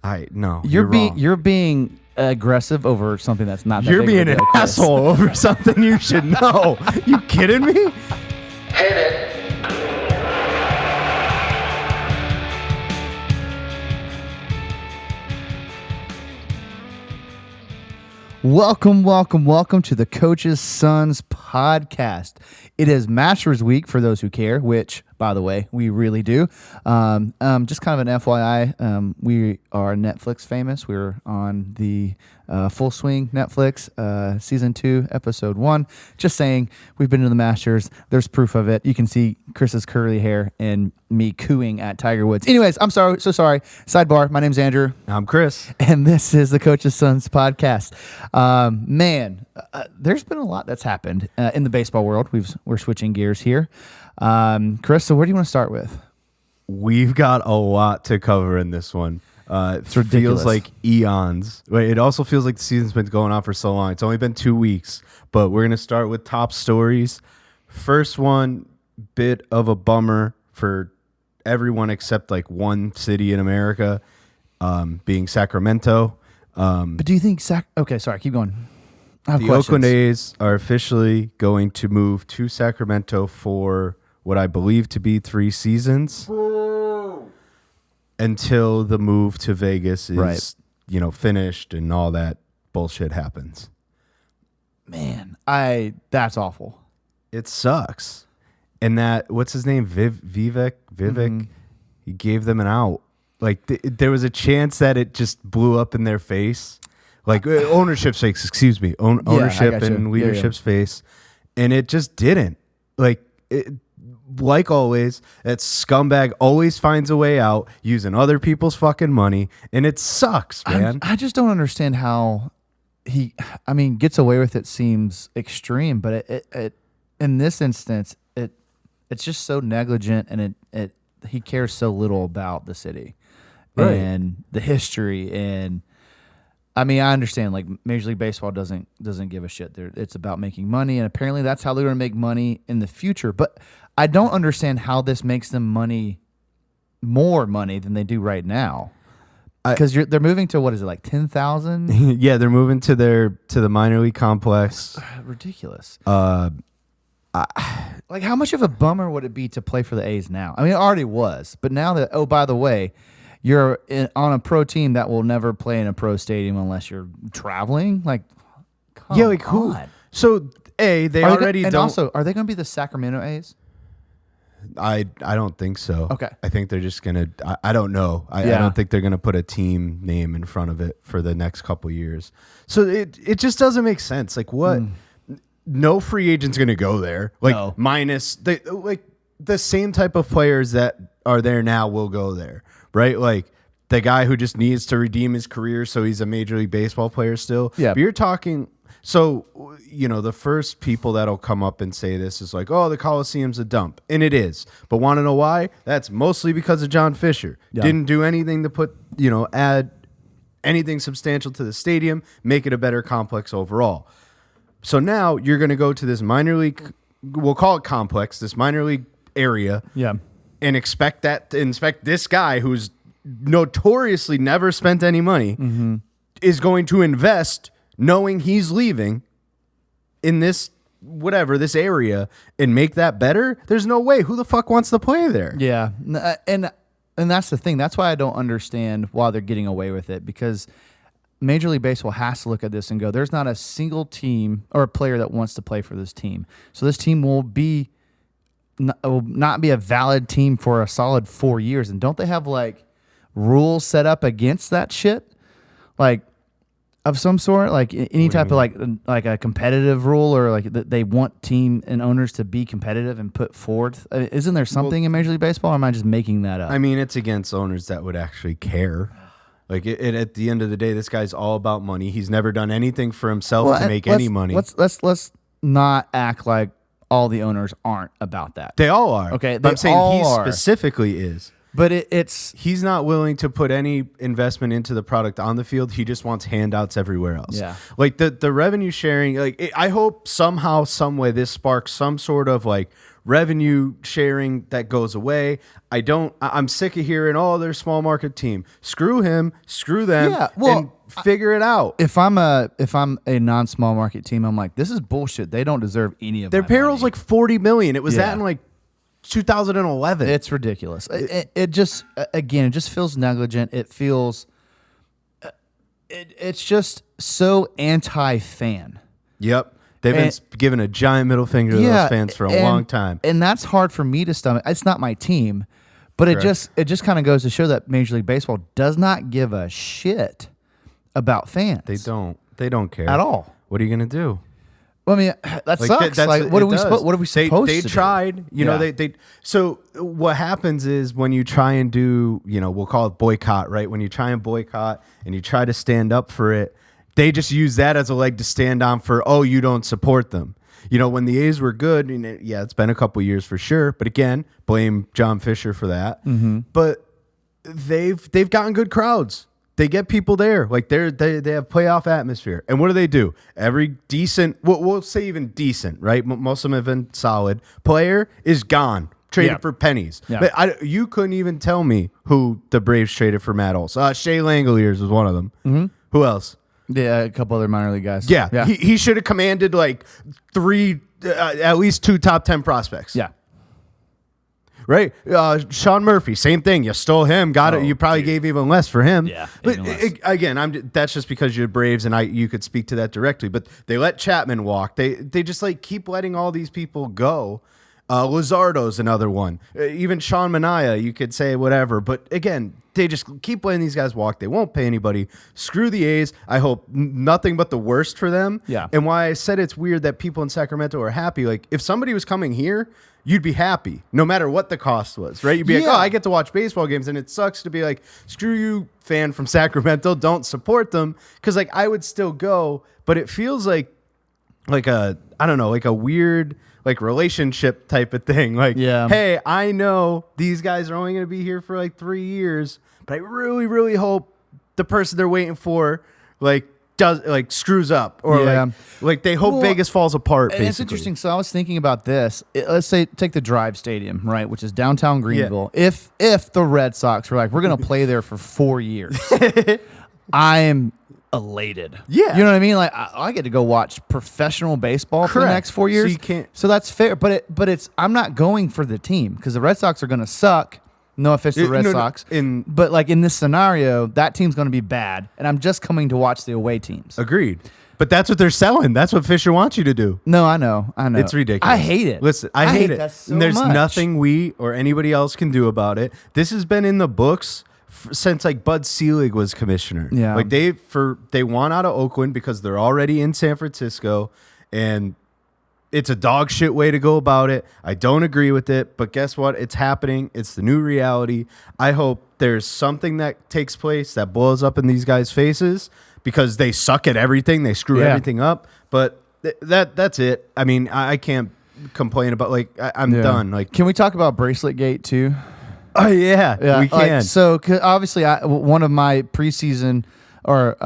No, You're being aggressive over something that's not that You're big being of a an deal, Chris. asshole over something you should know. You kidding me? Hit it. Welcome to the Coach's Sons podcast. It is Masters Week for those who care, which, by the way, we really do. Just kind of an FYI, we are Netflix famous. We're on the Full Swing Netflix, Season 2, Episode 1. Just saying, we've been to the Masters. There's proof of it. You can see Chris's curly hair and me cooing at Tiger Woods. Anyways, I'm so sorry. Sidebar, my name's Andrew. I'm Chris. And this is the Coach's Sons podcast. There's been a lot that's happened in the baseball world. We're switching gears here. Chris, so where do you want to start with? We've got a lot to cover in this one. It ridiculous. Feels like eons. It also feels like the season's been going on for so long. It's only been 2 weeks, but we're going to start with top stories. First one, bit of a bummer for everyone except like one city in America, being Sacramento. But do you think okay, sorry, keep going. The Oakland A's are officially going to move to Sacramento for what I believe to be 3 seasons. Boo. Until the move to Vegas is, right, finished and all that bullshit happens. Man, that's awful. It sucks. And that, what's his name? Vivek, Mm-hmm. He gave them an out. Like there was a chance that it just blew up in their face. Like ownership's face, excuse me. Ownership and leadership's face. And it just didn't. Like always, that scumbag always finds a way out using other people's fucking money, and it sucks, man. I just don't understand how he gets away with it. Seems extreme, but it in this instance, it's just so negligent, and he cares so little about the city, right, and the history. And I understand, like, Major League Baseball doesn't give a shit. It's about making money, and apparently that's how they're going to make money in the future. But I don't understand how this makes them more money than they do right now. Because they're moving to, what is it, like 10,000? Yeah, they're moving to the minor league complex. Ridiculous. Like, how much of a bummer would it be to play for the A's now? It already was, but now that, oh, by the way, you're on a pro team that will never play in a pro stadium unless you're traveling. Like, come on. Who? So, they already don't. And also, are they going to be the Sacramento A's? I don't think so. Okay. I think they're just going to, I don't know. I don't think they're going to put a team name in front of it for the next couple years. So it just doesn't make sense. Like, what? No free agent's going to go there. Like, no. Minus the same type of players that are there now will go there. Right? Like, the guy who just needs to redeem his career so he's a Major League Baseball player still. Yeah. But you're talking, so, the first people that'll come up and say this is like, oh, the Coliseum's a dump. And it is. But want to know why? That's mostly because of John Fisher. Yeah. Didn't do anything to put, add anything substantial to the stadium, make it a better complex overall. So now you're going to go to this minor league, we'll call it complex, this minor league area. Yeah. And expect this guy who's notoriously never spent any money is going to invest knowing he's leaving in this area and make that better. There's no way. Who the fuck wants to play there? Yeah. And that's the thing. That's why I don't understand why they're getting away with it, because Major League Baseball has to look at this and go, there's not a single team or a player that wants to play for this team. So this team will not be a valid team for a solid 4 years. And don't they have like rules set up against that shit? Like, of some sort, like any type of like a competitive rule, or like they want team and owners to be competitive and put forward. Isn't there something in Major League Baseball, or am I just making that up? It's against owners that would actually care. Like at the end of the day, this guy's all about money. He's never done anything for himself to make any money. Let's not act like all the owners aren't about that. They all are. Okay, I'm saying he specifically is. But he's not willing to put any investment into the product on the field. He just wants handouts everywhere else. Yeah. Like the revenue sharing, I hope somehow, some way this sparks some sort of like revenue sharing that goes away. I'm sick of hearing, oh, they're a small market team. Screw him, screw them, and figure it out. If I'm a non-small market team, I'm like, this is bullshit. They don't deserve any of their my payroll's money. like $40 million. It was that in like 2011. It's ridiculous. It just, again, it just feels negligent. It feels, it's just so anti-fan. Yep. They've been giving a giant middle finger to those fans for a long time. And that's hard for me to stomach. It's not my team, but it just kind of goes to show that Major League Baseball does not give a shit about fans. They don't care at all. What are you going to do? Well, I mean, that sucks. Like, what are we supposed to They do? tried, you know, so what happens is when you try and do, you know, we'll call it boycott, right? When you try and boycott and you try to stand up for it, they just use that as a leg to stand on for, oh, you don't support them. You know, when the A's were good, and it's been a couple years for sure. But again, blame John Fisher for that. Mm-hmm. But they've gotten good crowds. They get people there. Like they have playoff atmosphere. And what do? Every decent, we'll say even decent, right? Most of them have been solid. Player is gone. Traded for pennies. Yeah. But you couldn't even tell me who the Braves traded for Matt Olson. Shea Langoliers was one of them. Mm-hmm. Who else? Yeah, a couple other minor league guys. Yeah. He should have commanded like at least 2 top 10 prospects. Yeah. Right? Sean Murphy, same thing. You stole him. Got it. You probably gave even less for him. Yeah. But again, that's just because you're Braves and you could speak to that directly. But they let Chapman walk. They just like keep letting all these people go. Luzardo's another one. Even Sean Manaea, you could say whatever. But again, they just keep letting these guys walk. They won't pay anybody. Screw the A's. I hope nothing but the worst for them. Yeah. And why I said it's weird that people in Sacramento are happy. Like, if somebody was coming here, you'd be happy no matter what the cost was, right? You'd be like, oh, I get to watch baseball games. And it sucks to be like, screw you, fan from Sacramento. Don't support them. Because, like, I would still go. But it feels like a weird like relationship type of thing. Like, hey, I know these guys are only going to be here for like 3 years, but I really, really hope the person they're waiting for screws up or like they hope Vegas falls apart. Basically. It's interesting. So I was thinking about this. Let's say take the Drive Stadium, right, which is downtown Greenville. Yeah. If the Red Sox were like, we're going to play there for 4 years, I am elated. Yeah. You know what I mean? Like I get to go watch professional baseball for the next 4 years. So you can't. So that's fair. But it's I'm not going for the team because the Red Sox are going to suck. No offense to the Red Sox. But like in this scenario, that team's going to be bad, and I'm just coming to watch the away teams. Agreed. But that's what they're selling. That's what Fisher wants you to do. No, I know. It's ridiculous. I hate it. Listen, I hate it. That so and there's much. nothing we or anybody else can do about it. This has been in the books since like Bud Selig was commissioner. Yeah. Like they want out of Oakland because they're already in San Francisco, and it's a dog shit way to go about it. I don't agree with it, but guess what? It's happening. It's the new reality. I hope there's something that takes place that blows up in these guys' faces because they suck at everything. They screw everything up. But that's it. I mean, I can't complain about I'm done. Like, can we talk about Bracelet Gate too? Oh yeah, we can. So obviously, one of my preseason or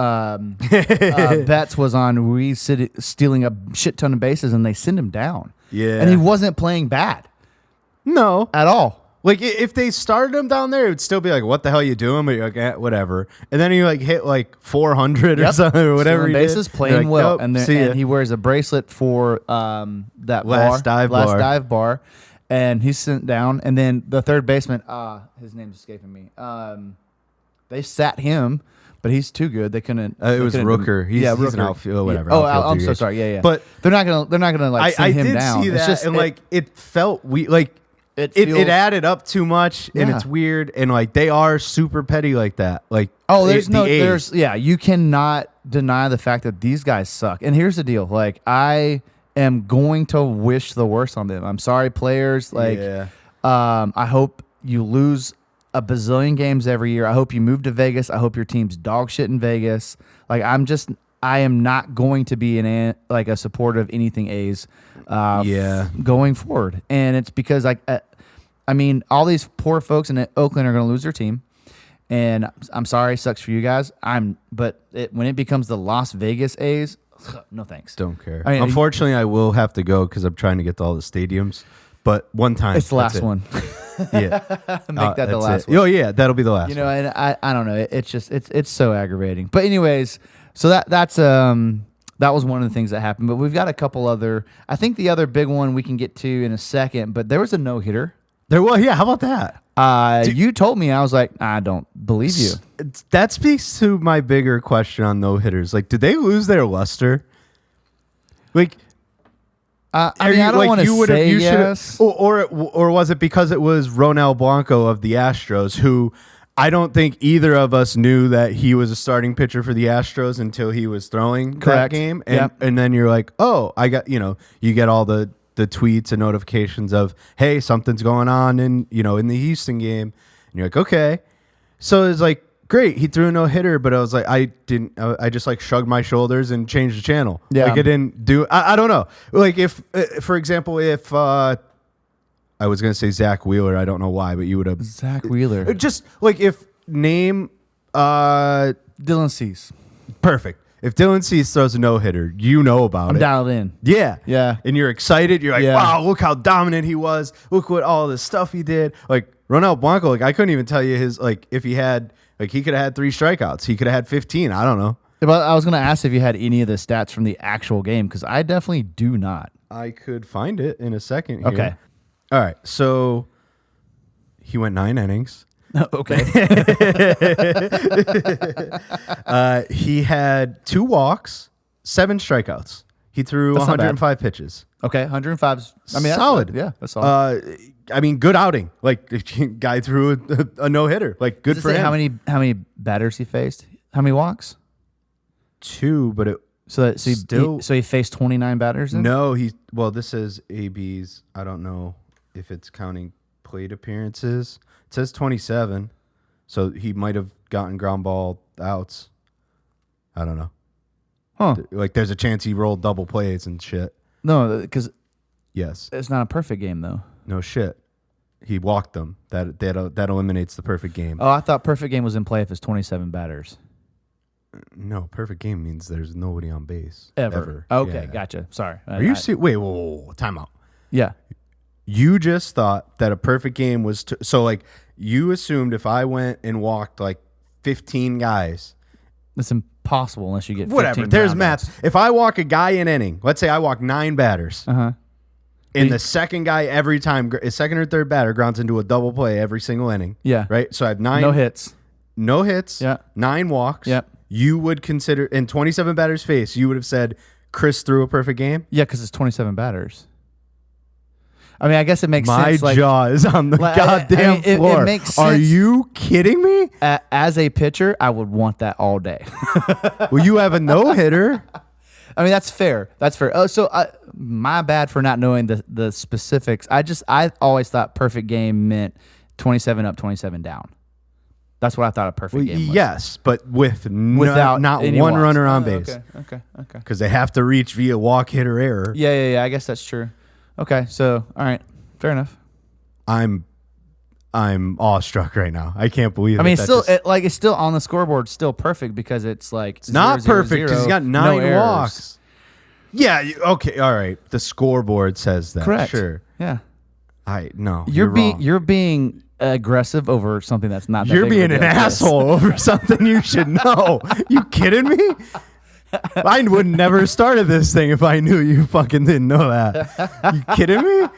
bets was on stealing a shit ton of bases, and they send him down. Yeah, and he wasn't playing bad. No, at all. Like if they started him down there, it would still be like, "What the hell are you doing?" But you're like, whatever. And then he hit like 400 or something or whatever. Stealing bases, playing well, and he wears a bracelet for that last dive bar. And he's sent down, and then the third baseman, his name's escaping me. They sat him, but he's too good. They couldn't. It was Rooker. He's Rooker. an outfield, whatever. Oh, I'm so sorry. Yeah. But they're not gonna like send him down. I did see that, it's just, and it felt it added up too much, and it's weird, and like they are super petty like that. Like you cannot deny the fact that these guys suck. And here's the deal, like I am going to wish the worst on them. I'm sorry, players. I hope you lose a bazillion games every year. I hope you move to Vegas. I hope your team's dog shit in Vegas. Like I am not going to be a supporter of anything A's. Going forward, and it's because all these poor folks in Oakland are going to lose their team. And I'm sorry, sucks for you guys. But when it becomes the Las Vegas A's, no thanks. Don't care. Unfortunately, I will have to go because I'm trying to get to all the stadiums. but one time. It's the last one. Yeah. Make that the last one. one. Oh, yeah, that'll be the last one. And I don't know. It's just it's so aggravating. But anyways, so that's that was one of the things that happened. But we've got a couple other. I think the other big one we can get to in a second. But there was a no hitter. Yeah. How about that? You told me. I was like, I don't believe you. That speaks to my bigger question on no hitters. Like, did they lose their luster? Like, I don't want to say yes. Or was it because it was Ronel Blanco of the Astros, who I don't think either of us knew that he was a starting pitcher for the Astros until he was throwing that game. And then you're like, oh, I got, you get all the tweets and notifications of, hey, something's going on in the Houston game. And you're like, okay. So it's like, great, he threw a no hitter, but I was like, I just like shrugged my shoulders and changed the channel. Yeah. Like I didn't do, I don't know. Like if, for example, if I was going to say Zach Wheeler, I don't know why, but you would have. Zach Wheeler. Just like if name, Dylan Cease. Perfect. If Dylan Cease throws a no hitter, you know about it. I'm dialed in. Yeah. Yeah. And you're excited. You're like, wow, look how dominant he was. Look what all this stuff he did. Like Ronel Blanco, like I couldn't even tell you his, like if he had, like he could have had 3 strikeouts. He could have had 15. I don't know. But I was going to ask if you had any of the stats from the actual game, because I definitely do not. I could find it in a second here. Okay. All right. So he went 9 innings. Okay. He had 2 walks, 7 strikeouts. He threw That's not 105 pitches. Okay, 105's. I mean, solid. That's solid. I mean, good outing. Like guy threw a no hitter. Like good for him. How many batters he faced? How many walks? 2, but it. So he faced 29 batters. Then? No, this is AB's. I don't know if it's counting plate appearances. It says 27, so he might have gotten ground ball outs. I don't know. Huh? Like there's a chance he rolled double plays and shit. No, because yes, it's not a perfect game though. No shit. He walked them. That eliminates the perfect game. Oh, I thought perfect game was in play if it's 27 batters. No, perfect game means there's nobody on base ever. Okay, gotcha. Sorry. Are you serious? Wait, whoa, time out. Yeah. You just thought that a perfect game was so like you assumed if I went and walked like 15 guys. It's impossible unless you get 15 whatever. There's groundouts. math. If I walk a guy an inning, let's say I walk 9 batters. And the second guy every time, second or third batter grounds into a double play every single inning. Yeah. Right? So I have 9. No hits. No hits. Yeah. 9 walks. Yep. You would consider, in 27 batters face, you would have said Chris threw a perfect game? Yeah, because it's 27 batters. I mean, I guess it makes My sense. My jaw is on the goddamn floor. It makes sense. Are you kidding me? As a pitcher, I would want that all day. Well, you have a no-hitter. I mean, that's fair. That's fair. Oh, so my bad for not knowing the specifics. I always thought perfect game meant 27 up, 27 down. That's what I thought a perfect game was. Yes, but without not any one walks. runner on base. Okay. Because they have to reach via walk, hit, or error. Yeah. I guess that's true. Okay, so all right, fair enough. I'm awestruck right now. I can't believe. I mean, it's still on the scoreboard, still perfect because it's like it's not perfect because he's got 9 walks. Yeah. Okay. All right. The scoreboard says that. Correct. Sure. Yeah. You're being aggressive over something that's not. You're being an asshole over something you should know. You kidding me? I would never started this thing if I knew you fucking didn't know that. You kidding me?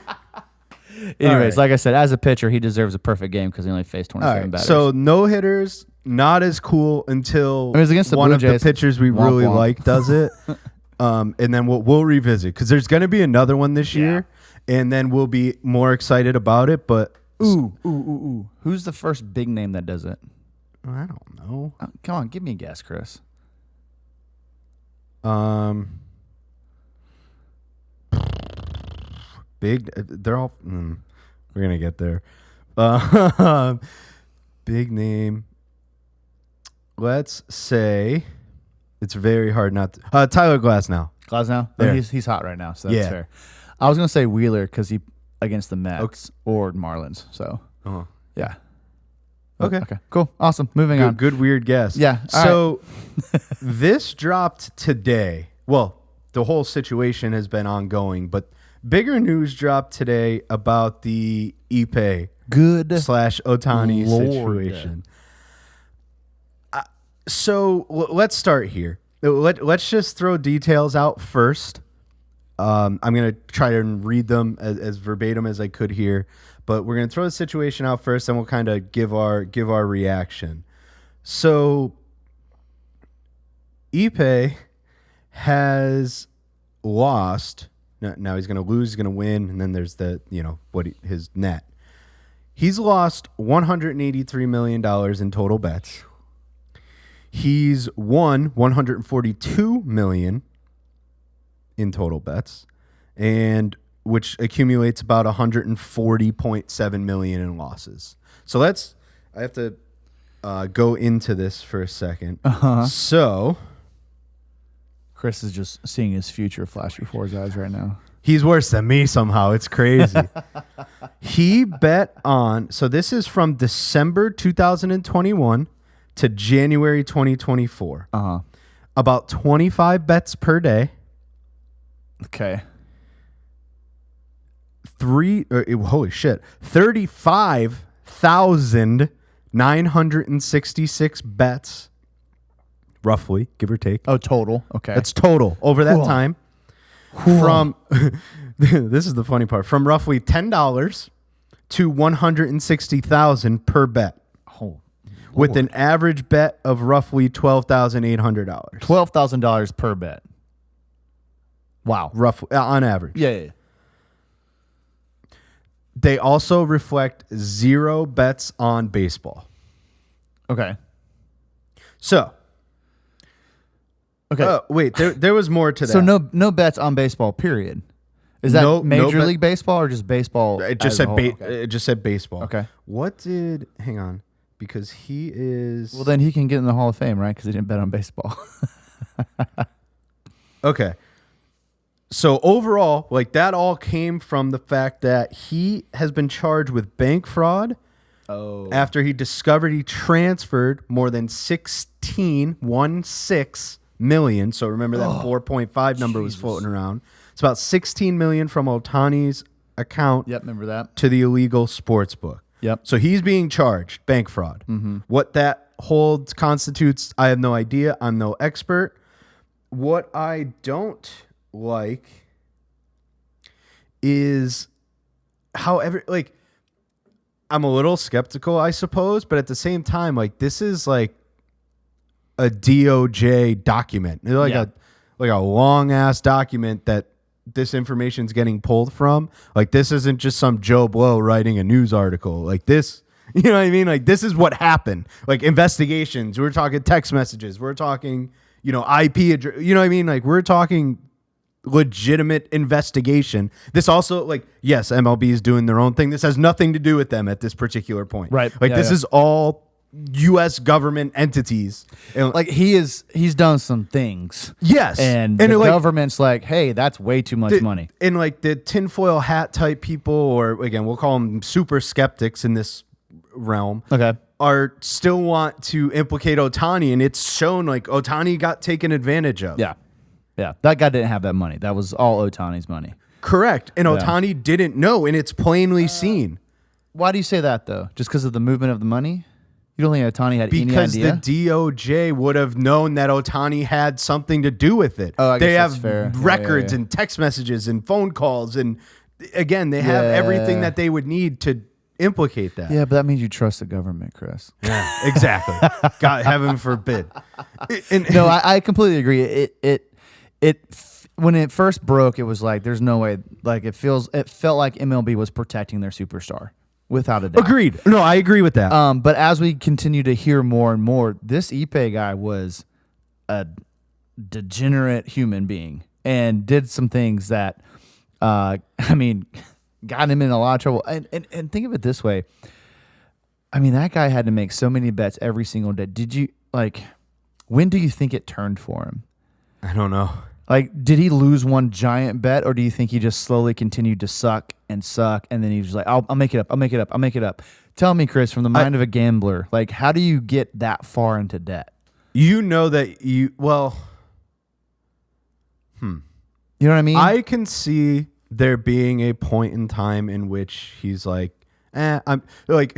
Anyways, like I said, as a pitcher, he deserves a perfect game because he only faced 27 batters. So no hitters, not as cool until it was against the one Blue of Jays. the pitchers we really like does it. And then we'll revisit because there's going to be another one this year, and then we'll be more excited about it. But ooh. Who's the first big name that does it? I don't know. Come on, give me a guess, Chris. Big. They're all. We're gonna get there. Big name. Let's say it's very hard not to. Tyler Glasnow. There. He's hot right now, so that's fair. I was gonna say Wheeler because he against the Mets or Marlins. So yeah. Okay. Cool. Awesome. Moving on. Good weird guess. Yeah. So this dropped today. Well, the whole situation has been ongoing, but Bigger news dropped today about the Ippei Good / Ohtani Lord. situation. So let's start here. Let's just throw details out first. I'm going to try to read them as verbatim as I could here, but we're going to throw the situation out first, and we'll kind of give our reaction. So Ippei has lost. Now he's going to lose, he's going to win, and then there's his net. He's lost $183 million in total bets. He's won $142 million in total bets, and which accumulates about $140.7 million in losses. So I have to go into this for a second. So Chris is just seeing his future flash before his eyes right now. he's worse than me somehow. It's crazy. He bet on, so this is from December 2021 to January 2024. About 25 bets per day. Okay. Holy shit. 35,966 bets, roughly, give or take. Oh, total. Okay. That's total over that time. From this is the funny part. From roughly $10 to $160,000 per bet. Oh, with an average bet of roughly $12,800. $12,000 per bet. Wow. Roughly on average. Yeah. They also reflect 0 bets on baseball. Okay. So, okay. Wait, there was more to that. So no bets on baseball. Period. Is that No Major League Baseball or just baseball? It just as a said whole? Okay. it just said baseball. Okay. Hang on, because he is. Well, then he can get in the Hall of Fame, right? Because he didn't bet on baseball. Okay. So overall, that all came from the fact that he has been charged with bank fraud. Oh. After he discovered he transferred more than 16 million. So remember that 4.5 number was floating around. It's about 16 million from Ohtani's account. Yep, remember that. To the illegal sports book. Yep. So he's being charged bank fraud. What that constitutes, I have no idea. I'm no expert. What I don't like is however, I'm a little skeptical, I suppose, but at the same time, this is a DOJ document. It's a long ass document that this information is getting pulled from. This isn't just some Joe Blow writing a news article. This, you know what I mean? This is what happened. Investigations. We're talking text messages. We're talking, IP address. You know what I mean? We're talking legitimate investigation. This also, yes, MLB is doing their own thing. This has nothing to do with them at this particular point. Right. This is all U.S. government entities. And, he's done some things. Yes. And the government's hey, that's way too much money. And the tinfoil hat type people, or again, we'll call them super skeptics in this realm. Okay. Are still want to implicate Ohtani, and it's shown Ohtani got taken advantage of. Yeah. Yeah. That guy didn't have that money. That was all Ohtani's money. Correct. And Ohtani didn't know, and it's plainly seen. Why do you say that, though? Just because of the movement of the money? You don't think Ohtani had any idea? Because the DOJ would have known that Ohtani had something to do with it. Oh, I guess they that's have fair. records and text messages and phone calls, and again, they have everything that they would need to implicate that. Yeah, but that means you trust the government, Chris. Yeah, exactly. God, heaven forbid. No, I completely agree. It when it first broke, it was there's no way. It felt like MLB was protecting their superstar, without a doubt. Agreed. No, I agree with that. But as we continue to hear more and more, this Ippei guy was a degenerate human being and did some things that, got him in a lot of trouble. And think of it this way. That guy had to make so many bets every single day. Did you when do you think it turned for him? I don't know. Did he lose one giant bet, or do you think he just slowly continued to suck, and then he was I'll make it up. Tell me, Chris, from the mind of a gambler, how do you get that far into debt? You know that you know what I mean? I can see there being a point in time in which he's like, I'm like,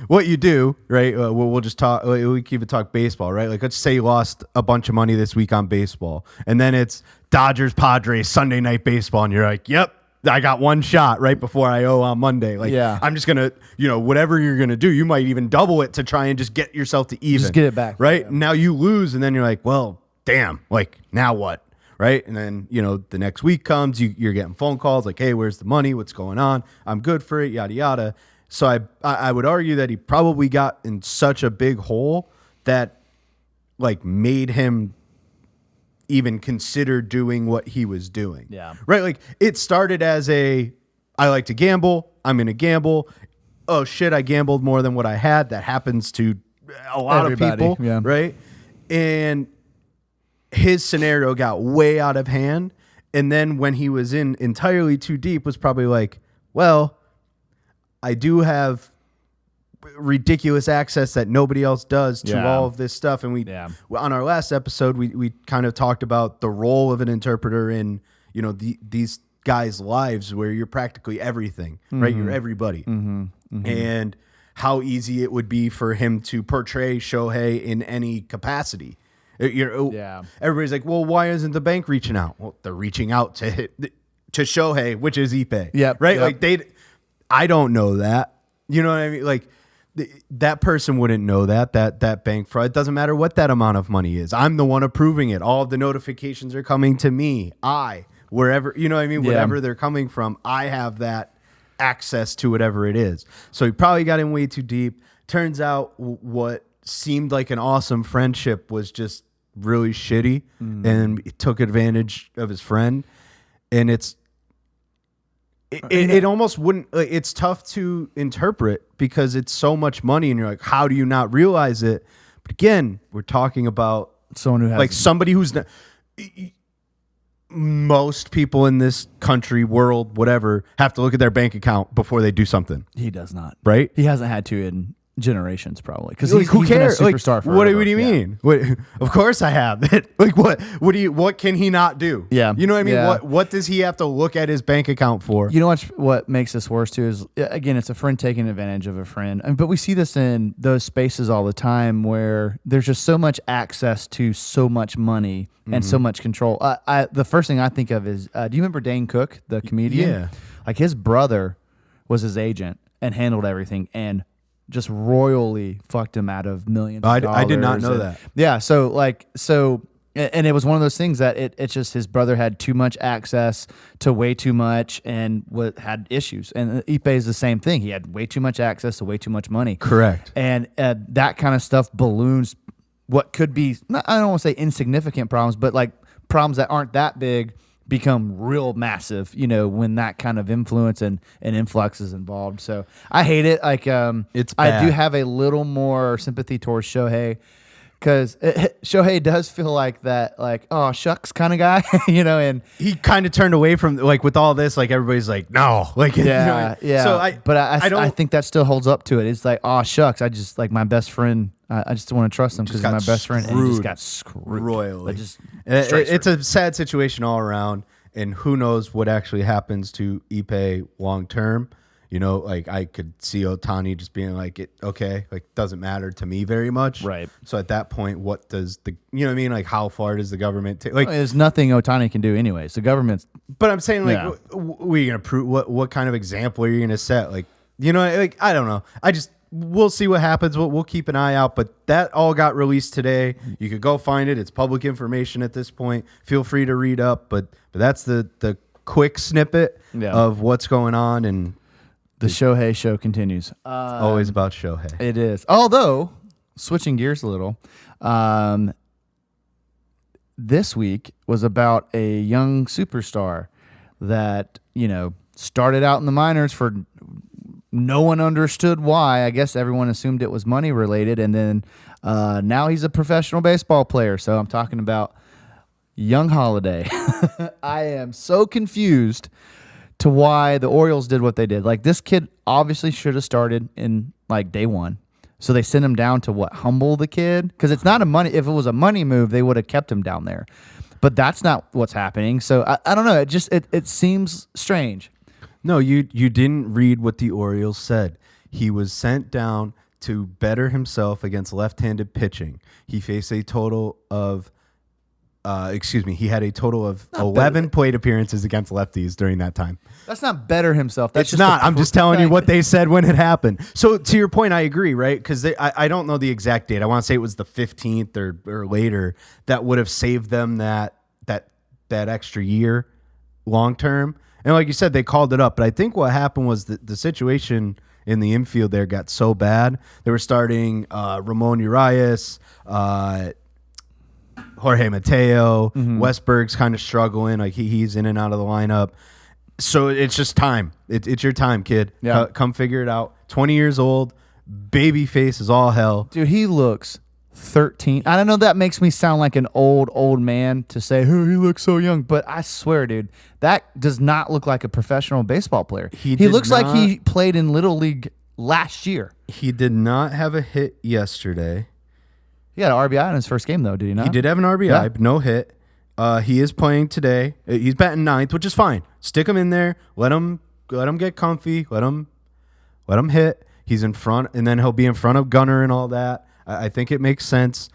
what you do, right? We'll just talk. We keep it talk baseball, right? Like, let's say you lost a bunch of money this week on baseball, and then it's Dodgers Padres Sunday night baseball, and you're like, yep, I got one shot right before I owe on Monday. Like, I'm just gonna, whatever you're gonna do, you might even double it to try and just get yourself to even, just get it back, right? Yeah. Now you lose, and then you're like, well, damn, like now what? Right. And then, the next week comes, you're getting phone calls like, hey, where's the money? What's going on? I'm good for it, yada, yada. So I would argue that he probably got in such a big hole that like made him even consider doing what he was doing. Yeah. Right. Like it started as I like to gamble. I'm going to gamble. Oh shit. I gambled more than what I had. That happens to a lot of people. Yeah. Right. And his scenario got way out of hand. And then when he was in entirely too deep was probably like, well, I do have ridiculous access that nobody else does to all of this stuff. And on our last episode, we kind of talked about the role of an interpreter in, these guys' lives where you're practically everything, right? You're everybody. And how easy it would be for him to portray Shohei in any capacity. Everybody's like, well, why isn't the bank reaching out? Well, they're reaching out to Shohei, which is Ippei. Right? Yep. Like I don't know that. You know what I mean? Like that person wouldn't know that bank fraud. It doesn't matter what that amount of money is. I'm the one approving it. All of the notifications are coming to me. Wherever, you know what I mean? Whatever they're coming from, I have that access to whatever it is. So he probably got in way too deep. Turns out what seemed like an awesome friendship was just really shitty and he took advantage of his friend. And it almost wouldn't, it's tough to interpret because it's so much money and you're like, how do you not realize it? But again, we're talking about someone who has like somebody who's not, most people in this country, world, whatever, have to look at their bank account before they do something. He does not. Right? He hasn't had to in generations probably because who cares? Been a superstar forever. What do you mean? What, of course I have it. Like what can he not do? Yeah. You know what I mean? Yeah. What does he have to look at his bank account for? You know what makes this worse too is, again, it's a friend taking advantage of a friend. But we see this in those spaces all the time where there's just so much access to so much money and so much control. The first thing I think of is, do you remember Dane Cook, the comedian? Yeah. Like his brother was his agent and handled everything and just royally fucked him out of millions of dollars. I did not know that. Yeah, and it was one of those things that it's just his brother had too much access to way too much and had issues. And Ippei is the same thing. He had way too much access to way too much money. Correct. And that kind of stuff balloons what could be, I don't want to say insignificant problems, but like problems that aren't that big become real massive, when that kind of influence and influx is involved. So I hate it. Like, it's bad. I do have a little more sympathy towards Shohei because Shohei does feel like that, like, oh, shucks kind of guy, and he kind of turned away from like with all this, like everybody's like, no, like, yeah. So I think that still holds up to it. It's like, oh, shucks. I just like my best friend. I just want to trust him because he's my best friend, and he just got screwed royally. It's a sad situation all around, and who knows what actually happens to Ippei long term. Like I could see Ohtani just being like, okay, like doesn't matter to me very much. Right. So at that point, what does like how far does the government take? Like, there's nothing Ohtani can do anyways. The government's. But I'm saying like, what are you gonna prove? What kind of example are you gonna set? Like, like I don't know. We'll see what happens. We'll keep an eye out. But that all got released today. You could go find it. It's public information at this point. Feel free to read up. But that's the quick snippet of what's going on. And the Shohei show continues. Always about Shohei. It is. Although, switching gears a little, this week was about a young superstar that, started out in the minors for no one understood why. I guess everyone assumed it was money related. And then now he's a professional baseball player. So I'm talking about young Holliday. I am so confused to why the Orioles did what they did. Like, this kid obviously should have started in like day one. So they sent him down to humble the kid? Because it's not a money. If it was a money move, they would have kept him down there. but that's not what's happening. So I don't know. It seems strange. No, you didn't read what the Orioles said. He was sent down to better himself against left-handed pitching. He faced a total of, he had a total of 11 plate appearances against lefties during that time. That's not better himself. That's It's not. I'm just telling you what they said when it happened. So to your point, I agree, right? Because I don't know the exact date. I want to say it was the 15th or later that would have saved them that extra year long term. And like you said, they called it up. But I think what happened was the situation in the infield there got so bad. They were starting Ramon Urias, Jorge Mateo, Westberg's kind of struggling. Like he's in and out of the lineup. So it's just time. It's your time, kid. Yeah. Come figure it out. 20 years old, baby face is all hell. Dude, he looks 13. I don't know, that makes me sound like an old man to say, oh, he looks so young. But I swear, dude, that does not look like a professional baseball player. He looks like he played in Little League last year. He did not have a hit yesterday. He had an RBI in his first game, though, did he not? He did have an RBI, but no hit. He is playing today. He's batting ninth, which is fine. Stick him in there. Let him get comfy. Let him hit. He's in front, and then he'll be in front of Gunnar and all that. I think it makes sense.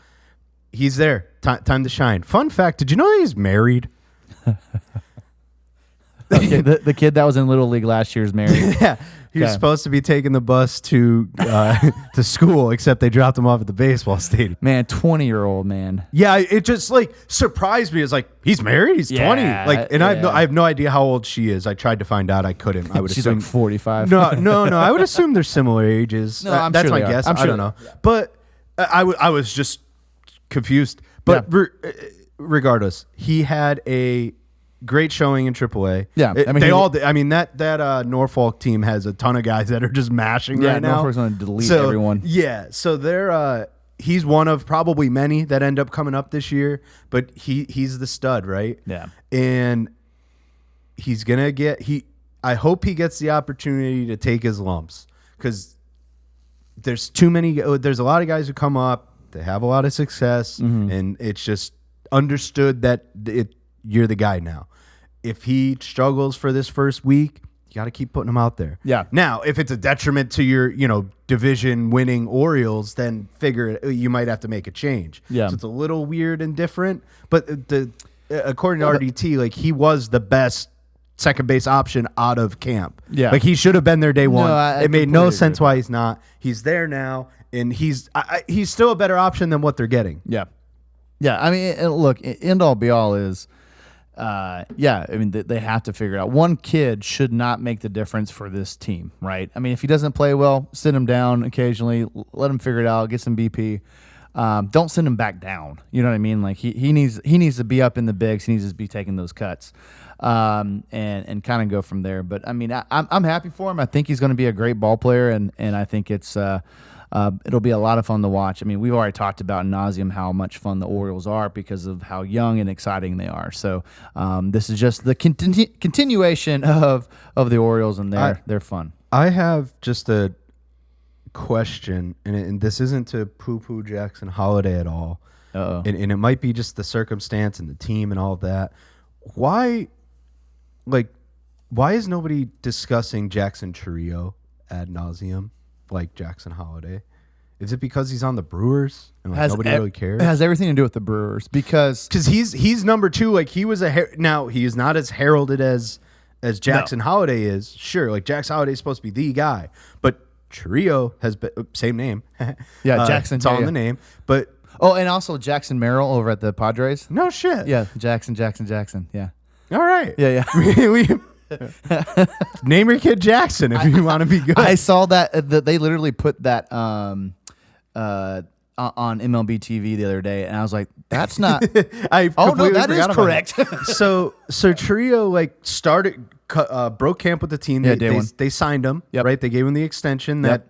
He's there. Time to shine. Fun fact: did you know that he's married? Okay, the kid that was in Little League last year is married. Yeah. He was supposed to be taking the bus to to school, except they dropped him off at the baseball stadium. Man, 20-year-old man. Yeah, it just like surprised me. It's like he's married, he's 20. Like, and I have no idea how old she is. I tried to find out, I couldn't. I would She's assume like 45. No. I would assume they're similar ages. No, I'm that's sure my they are. guess. I'm sure I don't know, but I was just confused. But regardless, he had a great showing in AAA. Yeah, I mean, they all did. I mean, that Norfolk team has a ton of guys that are just mashing right now. Norfolk's going to delete everyone. Yeah, so they're he's one of probably many that end up coming up this year, but he's the stud, right? Yeah, and he's gonna get I hope he gets the opportunity to take his lumps, because there's a lot of guys who come up, they have a lot of success, and it's just understood that you're the guy now. If he struggles for this first week, you got to keep putting him out there. Yeah. Now, if it's a detriment to your, division winning Orioles, then you might have to make a change. Yeah. So it's a little weird and different, but according to RDT, like, he was the best second base option out of camp. Yeah. Like, he should have been there day one. I it made no completely sense agree. why he's not. He's there now, and he's still a better option than what they're getting. Yeah. Yeah, I mean, look, end all be all is, I mean, they have to figure it out. One kid should not make the difference for this team, right? I mean, if he doesn't play well, sit him down occasionally, let him figure it out, get some BP. Don't send him back down. You know what I mean? Like, he needs to be up in the bigs. He needs to be taking those cuts, and kind of go from there. But I mean, I'm happy for him. I think he's going to be a great ball player, and I think it'll be a lot of fun to watch. I mean, we've already talked about ad nauseum how much fun the Orioles are because of how young and exciting they are. So this is just the continuation of the Orioles, and they're fun. I have just a question, and this isn't to poo-poo Jackson Holliday at all. Uh-oh. And it might be just the circumstance and the team and all of that. Why is nobody discussing Jackson Chourio ad nauseum like Jackson Holliday? Is it because he's on the Brewers and nobody really cares? It has everything to do with the Brewers because he's number two. Like, he was now he is not as heralded as Jackson Holliday is. Sure, like, Jackson Holliday is supposed to be the guy, but Chourio has been same name. Yeah, Jackson. It's all in the name, but and also Jackson Merrill over at the Padres. No shit. Yeah, Jackson. Yeah. All right. Yeah. we name your kid Jackson if you want to be good. I saw that they literally put that on MLB TV the other day, and I was like, "That's not." That is correct. So Chourio broke camp with the team. Yeah, they signed him. Yep. Right. They gave him the extension that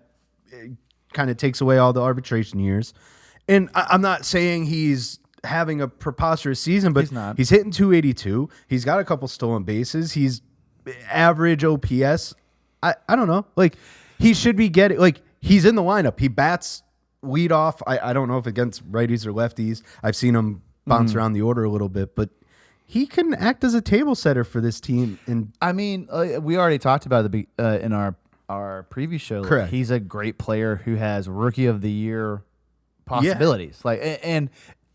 kind of takes away all the arbitration years. And I'm not saying he's having a preposterous season, but he's hitting 282. He's got a couple stolen bases. He's average OPS. I don't know. Like, he should be getting, like, he's in the lineup. He bats lead off. I don't know if against righties or lefties. I've seen him bounce around the order a little bit, but he can act as a table setter for this team. And I mean, we already talked about in our preview show. Correct. He's a great player who has Rookie of the Year possibilities. And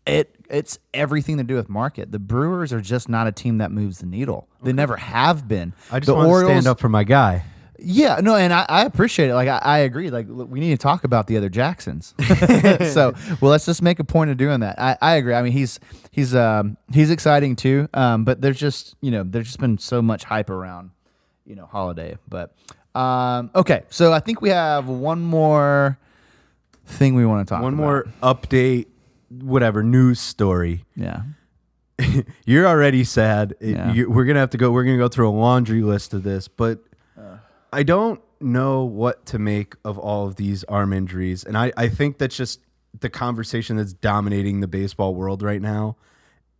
it's everything to do with market. The Brewers are just not a team that moves the needle. They never have been. I just want to stand up for my guy. Yeah, no, and I appreciate it. Like I agree. Like we need to talk about the other Jacksons. So, well, let's just make a point of doing that. I agree. I mean, he's exciting too. But there's just been so much hype around, Holliday. But okay, so I think we have one more thing we want to talk about. One more update, whatever news story. Yeah. You're already sad. Yeah. We're gonna go through a laundry list of this, but. I don't know what to make of all of these arm injuries. And I think that's just the conversation that's dominating the baseball world right now.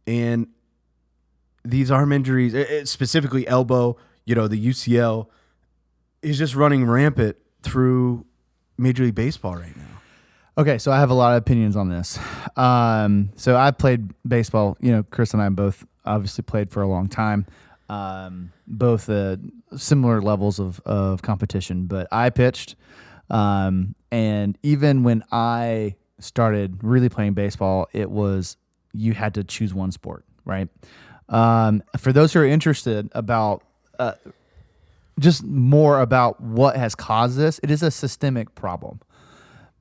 And these arm injuries, specifically elbow, the UCL, is just running rampant through Major League Baseball right now. Okay, so I have a lot of opinions on this. So I played baseball. Chris and I both obviously played for a long time. Both similar levels of competition, but I pitched. And even when I started really playing baseball, it was you had to choose one sport, right? For those who are interested about just more about what has caused this, it is a systemic problem.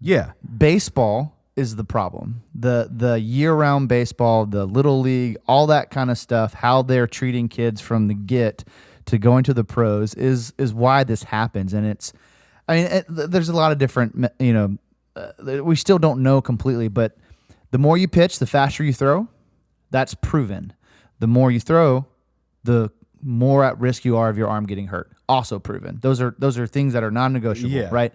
Yeah. Baseball is the problem. The year-round baseball, the little league, all that kind of stuff, how they're treating kids from the get to going to the pros is why this happens. And there's a lot of different, we still don't know completely, but the more you pitch, the faster you throw. That's proven. The more you throw, the more at risk you are of your arm getting hurt. Also proven. Those are things that are non-negotiable, right?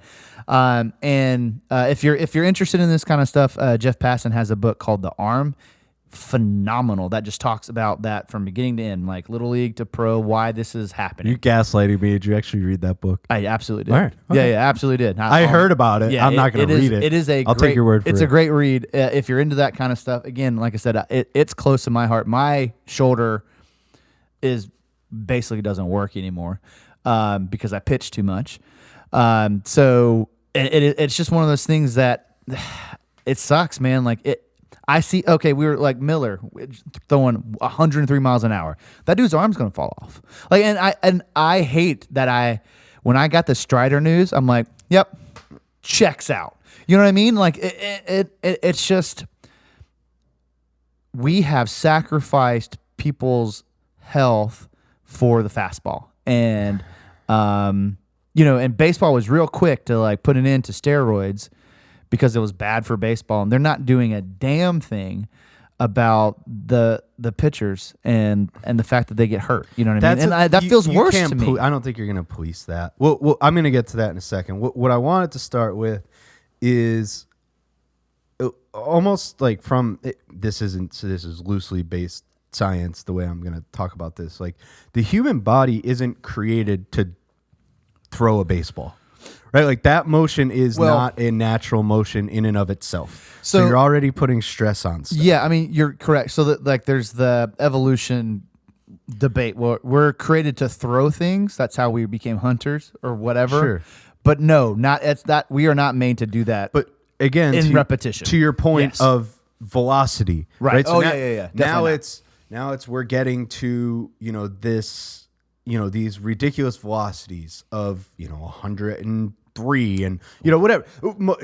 And if you're interested in this kind of stuff, Jeff Passan has a book called The Arm. Phenomenal. That just talks about that from beginning to end, like little league to pro, why this is happening. You gaslighting me. Did you actually read that book? I absolutely did. All right. Okay. Yeah, absolutely did. I heard about it. Yeah, I'm not going to read it. It is I'll take your word for it. It's a great read if you're into that kind of stuff. Again, like I said, it's close to my heart. My shoulder basically doesn't work anymore because I pitch too much. So it's just one of those things that it sucks, man. I see. Okay, we were like Miller throwing 103 miles an hour. That dude's arm's gonna fall off. And I hate that when I got the Strider news, I'm like, yep, checks out. You know what I mean? Like it's just we have sacrificed people's health for the fastball, and and baseball was real quick to put an end to steroids because it was bad for baseball, and they're not doing a damn thing about the pitchers and the fact that they get hurt. You know what I mean? That feels worse to me. I don't think you're going to police that. Well, I'm going to get to that in a second. What I wanted to start with is almost like this is loosely based science, the way I'm going to talk about this. Like the human body isn't created to throw a baseball. Right, like that motion is not a natural motion in and of itself. So you're already putting stress on stuff. Yeah, I mean you're correct. So that there's the evolution debate. We're created to throw things. That's how we became hunters or whatever. Sure. But no, it's that we are not made to do that. But again, in repetition. To your point of velocity, right? So yeah. Now it's we're getting to these ridiculous velocities of 103 and whatever.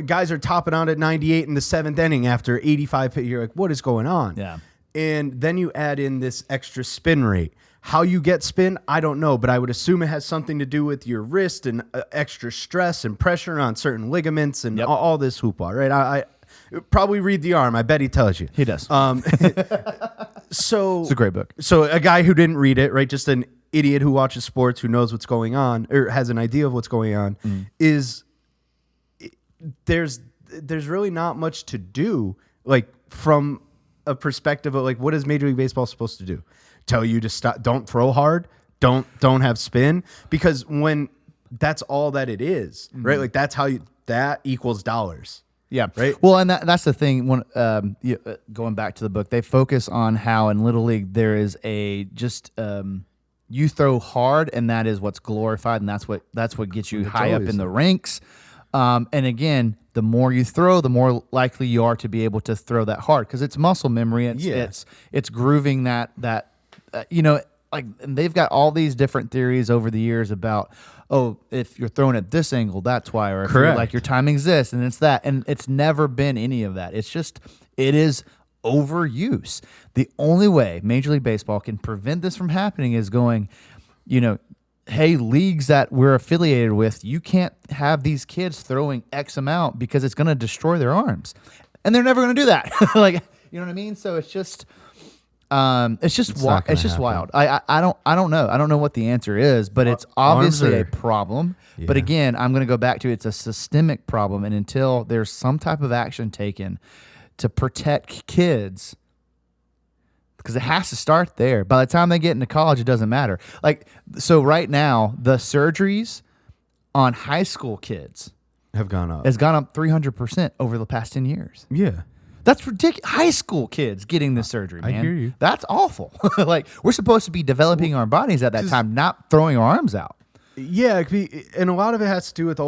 Guys are topping out at 98 in the seventh inning after 85 hit. You're like, what is going on? Yeah. And then you add in this extra spin rate. How you get spin, I don't know, but I would assume it has something to do with your wrist and extra stress and pressure on certain ligaments and all this hoopla, right? I probably read The Arm. I bet he tells you. He does. So it's a great book. So a guy who didn't read it, right? Just an idiot who watches sports, who knows what's going on or has an idea of what's going on, is there's really not much to do, like from a perspective of what is Major League Baseball supposed to do? Tell you to stop, don't throw hard, don't have spin, because when that's all that it is, right? Like that's how that equals dollars. Yeah. Right. Well, and that's the thing. When going back to the book, they focus on how in Little League there is you throw hard, and that is what's glorified, and that's what gets you high up in the ranks. And again, the more you throw, the more likely you are to be able to throw that hard because it's muscle memory. It's grooving that like, and they've got all these different theories over the years about, if you're throwing at this angle, that's why, or if your timing's this and it's that, and it's never been any of that. It's just, it is overuse. The only way Major League Baseball can prevent this from happening is going, hey, leagues that we're affiliated with, you can't have these kids throwing X amount because it's going to destroy their arms, and they're never going to do that. Like, you know what I mean? So it's just wild. I don't know. I don't know what the answer is, but it's obviously a problem. Yeah. But again, I'm going to go back to it's a systemic problem, and until there's some type of action taken to protect kids, because it has to start there. By the time they get into college, it doesn't matter. Like, so right now, the surgeries on high school kids have gone up 300% over the past 10 years. Yeah. That's ridiculous. High school kids getting this surgery, man. I hear you. That's awful. Like, we're supposed to be developing our bodies at that time, not throwing our arms out. Yeah, and a lot of it has to do with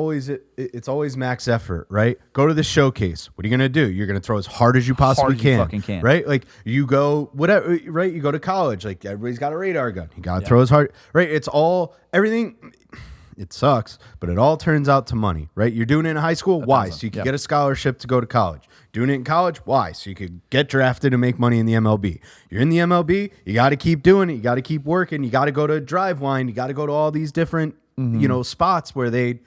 it's always max effort, right? Go to the showcase. What are you going to do? You're going to throw as hard as you possibly can. Right? Like, you go, whatever, right? You go to college. Like, everybody's got a radar gun. You got to throw as hard, right? It's all, everything, it sucks, but it all turns out to money, right? You're doing it in high school. Why? So you can get a scholarship to go to college. Doing it in college. Why? So you could get drafted and make money in the MLB. You're in the MLB. You got to keep doing it. You got to keep working. You got to go to Driveline. You got to go to all these different, spots where they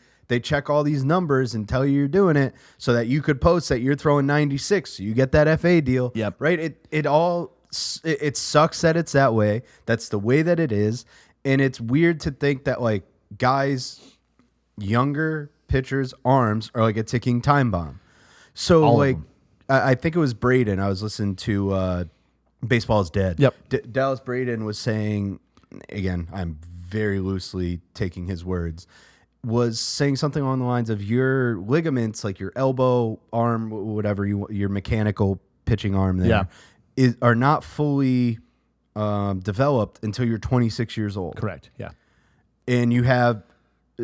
check all these numbers and tell you you're doing it so that you could post that you're throwing 96. So you get that FA deal. Yep. Right? It sucks that it's that way. That's the way that it is. And it's weird to think that, like, guys, younger pitchers' arms are like a ticking time bomb. So, like, I think it was Braden. I was listening to Baseball is Dead. Yep. Dallas Braden was saying, again, I'm very loosely taking his words, was saying something along the lines of your ligaments, like your elbow, arm, whatever, your mechanical pitching arm there, are not fully developed until you're 26 years old. Correct, yeah. And you have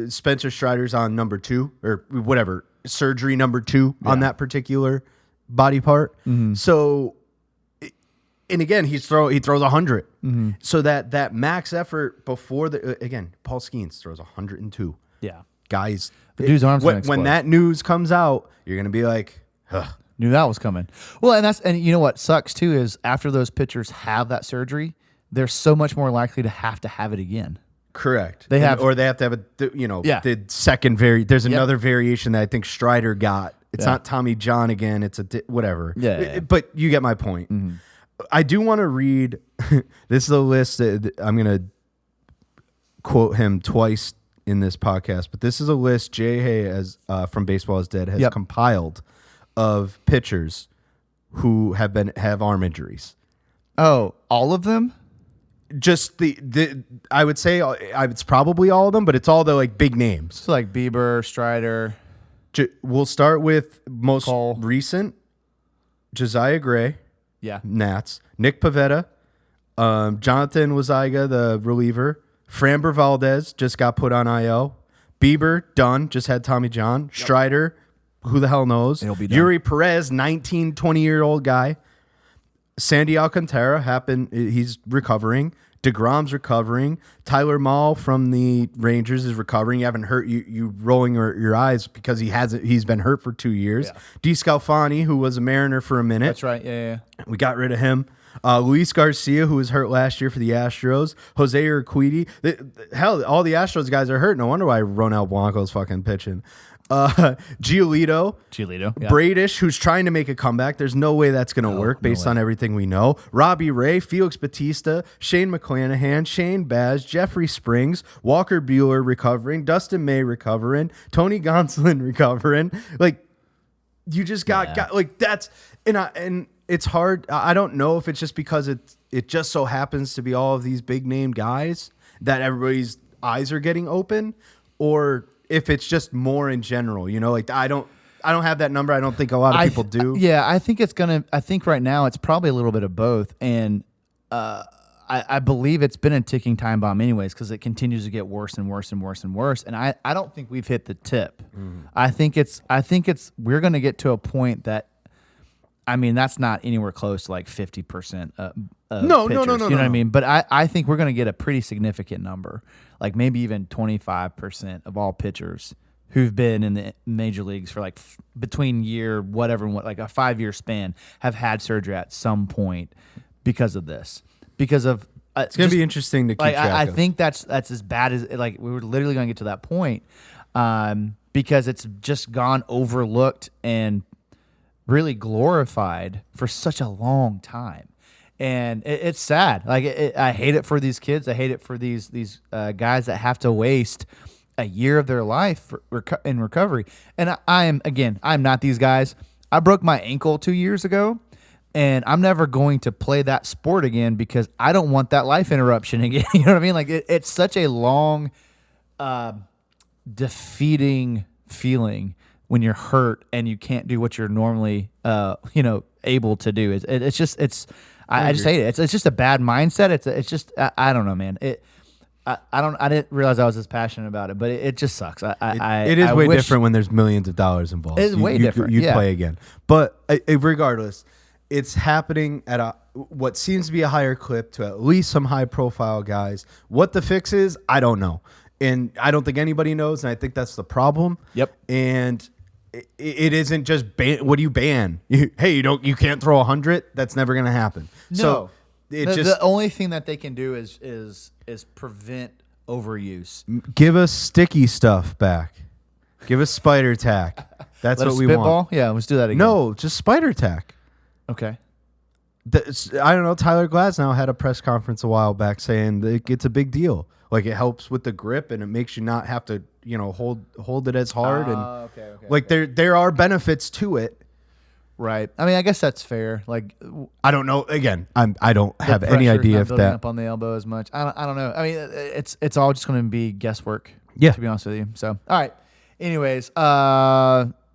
Spencer Strider's on number 2, or whatever, surgery number 2 on that particular body part. Mm-hmm. So, and again, he throws 100. Mm-hmm. So that max effort before again, Paul Skeens throws 102. Yeah, guys, the dude's arms when that news comes out, you're gonna be like, huh. Knew that was coming. Well, and you know what sucks too is after those pitchers have that surgery, they're so much more likely to have it again. Correct. They have to have the second there's another variation that I think Strider got. It's not Tommy John again. It's whatever. Yeah. But you get my point. Mm-hmm. I do want to read. This is a list that I'm going to quote him twice in this podcast. But this is a list Jay Hay from Baseball is Dead has compiled of pitchers who have arm injuries. Oh, all of them? Just the I would say it's probably all of them, but it's all the like big names. So like Bieber, Strider. We'll start with most Cole. Recent. Josiah Gray. Yeah. Nats. Nick Pivetta. Jonathan Waziga, the reliever. Framber Valdez just got put on IL. Bieber, done. Just had Tommy John. Yep. Strider, who the hell knows? It'll be done. Yuri Perez, 19, 20-year-old guy. Sandy Alcantara he's recovering. DeGrom's recovering. Tyler Mahle from the Rangers is recovering. You haven't hurt you rolling your eyes because he's been hurt for 2 years. Yeah. DeScalfani, who was a Mariner for a minute. That's right. Yeah. We got rid of him. Luis Garcia, who was hurt last year for the Astros. Jose Urquidy. Hell, all the Astros guys are hurt. No wonder why Ronel Blanco's fucking pitching. Giolito, yeah. Bradish, who's trying to make a comeback. There's no way that's going to work based on everything we know. Robbie Ray, Felix Bautista, Shane McClanahan, Shane Baz, Jeffrey Springs, Walker Buehler recovering, Dustin May recovering, Tony Gonsolin recovering. Like, you just got like that's and it's hard. I don't know if it's just because it just so happens to be all of these big name guys that everybody's eyes are getting open, or if it's just more in general, like I don't. I don't have that number. I don't think a lot of people do. Yeah, I think right now it's probably a little bit of both, and I believe it's been a ticking time bomb anyways because it continues to get worse and worse and worse and worse. And I don't think we've hit the tip. I think we're going to get to a point that, I mean, that's not anywhere close to like 50% of No, pitchers, no. You know what I mean? But I think we're going to get a pretty significant number, like maybe even 25% of all pitchers who've been in the major leagues for like between year whatever, like a 5-year span, have had surgery at some point because of this. Because of it's going to be interesting to keep track of. I think that's as bad as like we were literally going to get to that point because it's just gone overlooked and really glorified for such a long time, and it's sad. Like I hate it for these kids. I hate it for these guys that have to waste a year of their life in recovery. And I'm not these guys. I broke my ankle 2 years ago. And I'm never going to play that sport again because I don't want that life interruption again. You know what I mean? Like it's such a long, defeating feeling when you're hurt and you can't do what you're normally, able to do. I just hate it. It's just a bad mindset. It's just I don't know, man. I didn't realize I was this passionate about it, but it just sucks. It is way different when there's millions of dollars involved. It's way different. You'd play again, but regardless. It's happening at what seems to be a higher clip to at least some high-profile guys. What the fix is, I don't know. And I don't think anybody knows, and I think that's the problem. Yep. And it isn't just what do you ban? You can't throw 100? That's never going to happen. No. So the only thing that they can do is prevent overuse. Give us sticky stuff back. Give us spider tack. That's what we want. Yeah, let's do that again. No, just spider tack. Okay. I don't know. Tyler Glasnow had a press conference a while back saying that it's a big deal. Like it helps with the grip and it makes you not have to, hold it as hard. There are benefits to it. Right. I mean, I guess that's fair. Like, I don't know. Again, I don't have any idea if that up on the elbow as much. I don't know. I mean, it's all just going to be guesswork. Yeah. To be honest with you. So, all right. Anyways,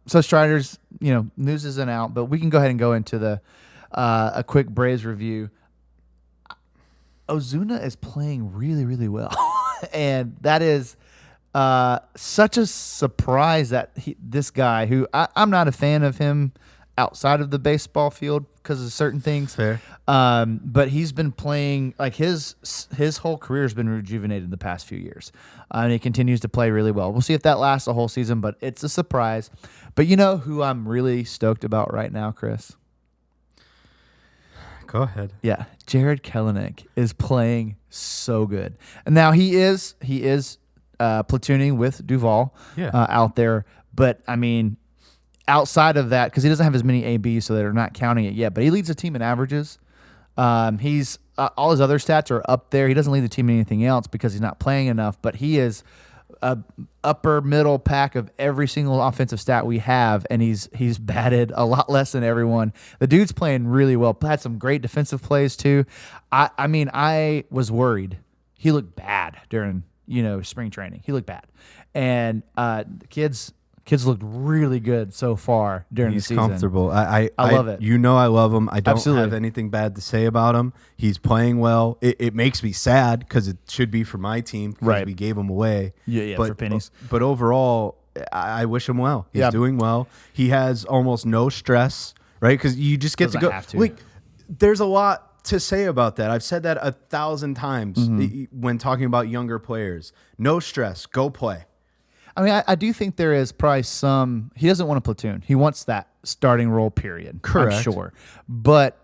so Strider's, news isn't out, but we can go ahead and go into a quick Braves review. Ozuna is playing really, really well, and that is such a surprise that this guy, who I'm not a fan of him outside of the baseball field because of certain things. Fair. But he's been playing, like his whole career has been rejuvenated the past few years. And he continues to play really well. We'll see if that lasts the whole season, but it's a surprise. But you know who I'm really stoked about right now, Chris? Go ahead. Yeah. Jared Kelenic is playing so good. And now he is platooning with Duvall out there. But, I mean, outside of that, because he doesn't have as many ABs, so they're not counting it yet, but he leads the team in averages. He's all his other stats are up there. He doesn't lead the team in anything else because he's not playing enough, but he is upper middle pack of every single offensive stat we have, and he's batted a lot less than everyone. The dude's playing really well. Had some great defensive plays too. I mean, I was worried. He looked bad during spring training. He looked bad, and the kids looked really good so far during the season. He's comfortable. I love it. I love him. I don't Absolutely. have anything bad to say about him. He's playing well. It makes me sad because it should be for my team because Right. we gave him away. Yeah, for pennies. But overall, I wish him well. He's doing well. He has almost no stress, right? Because you just get Doesn't to go. have to. Like, there's a lot to say about that. I've said that 1,000 times when talking about younger players. No stress. Go play. I mean, I do think there is probably some. He doesn't want a platoon. He wants that starting role, period. Correct. I'm sure. But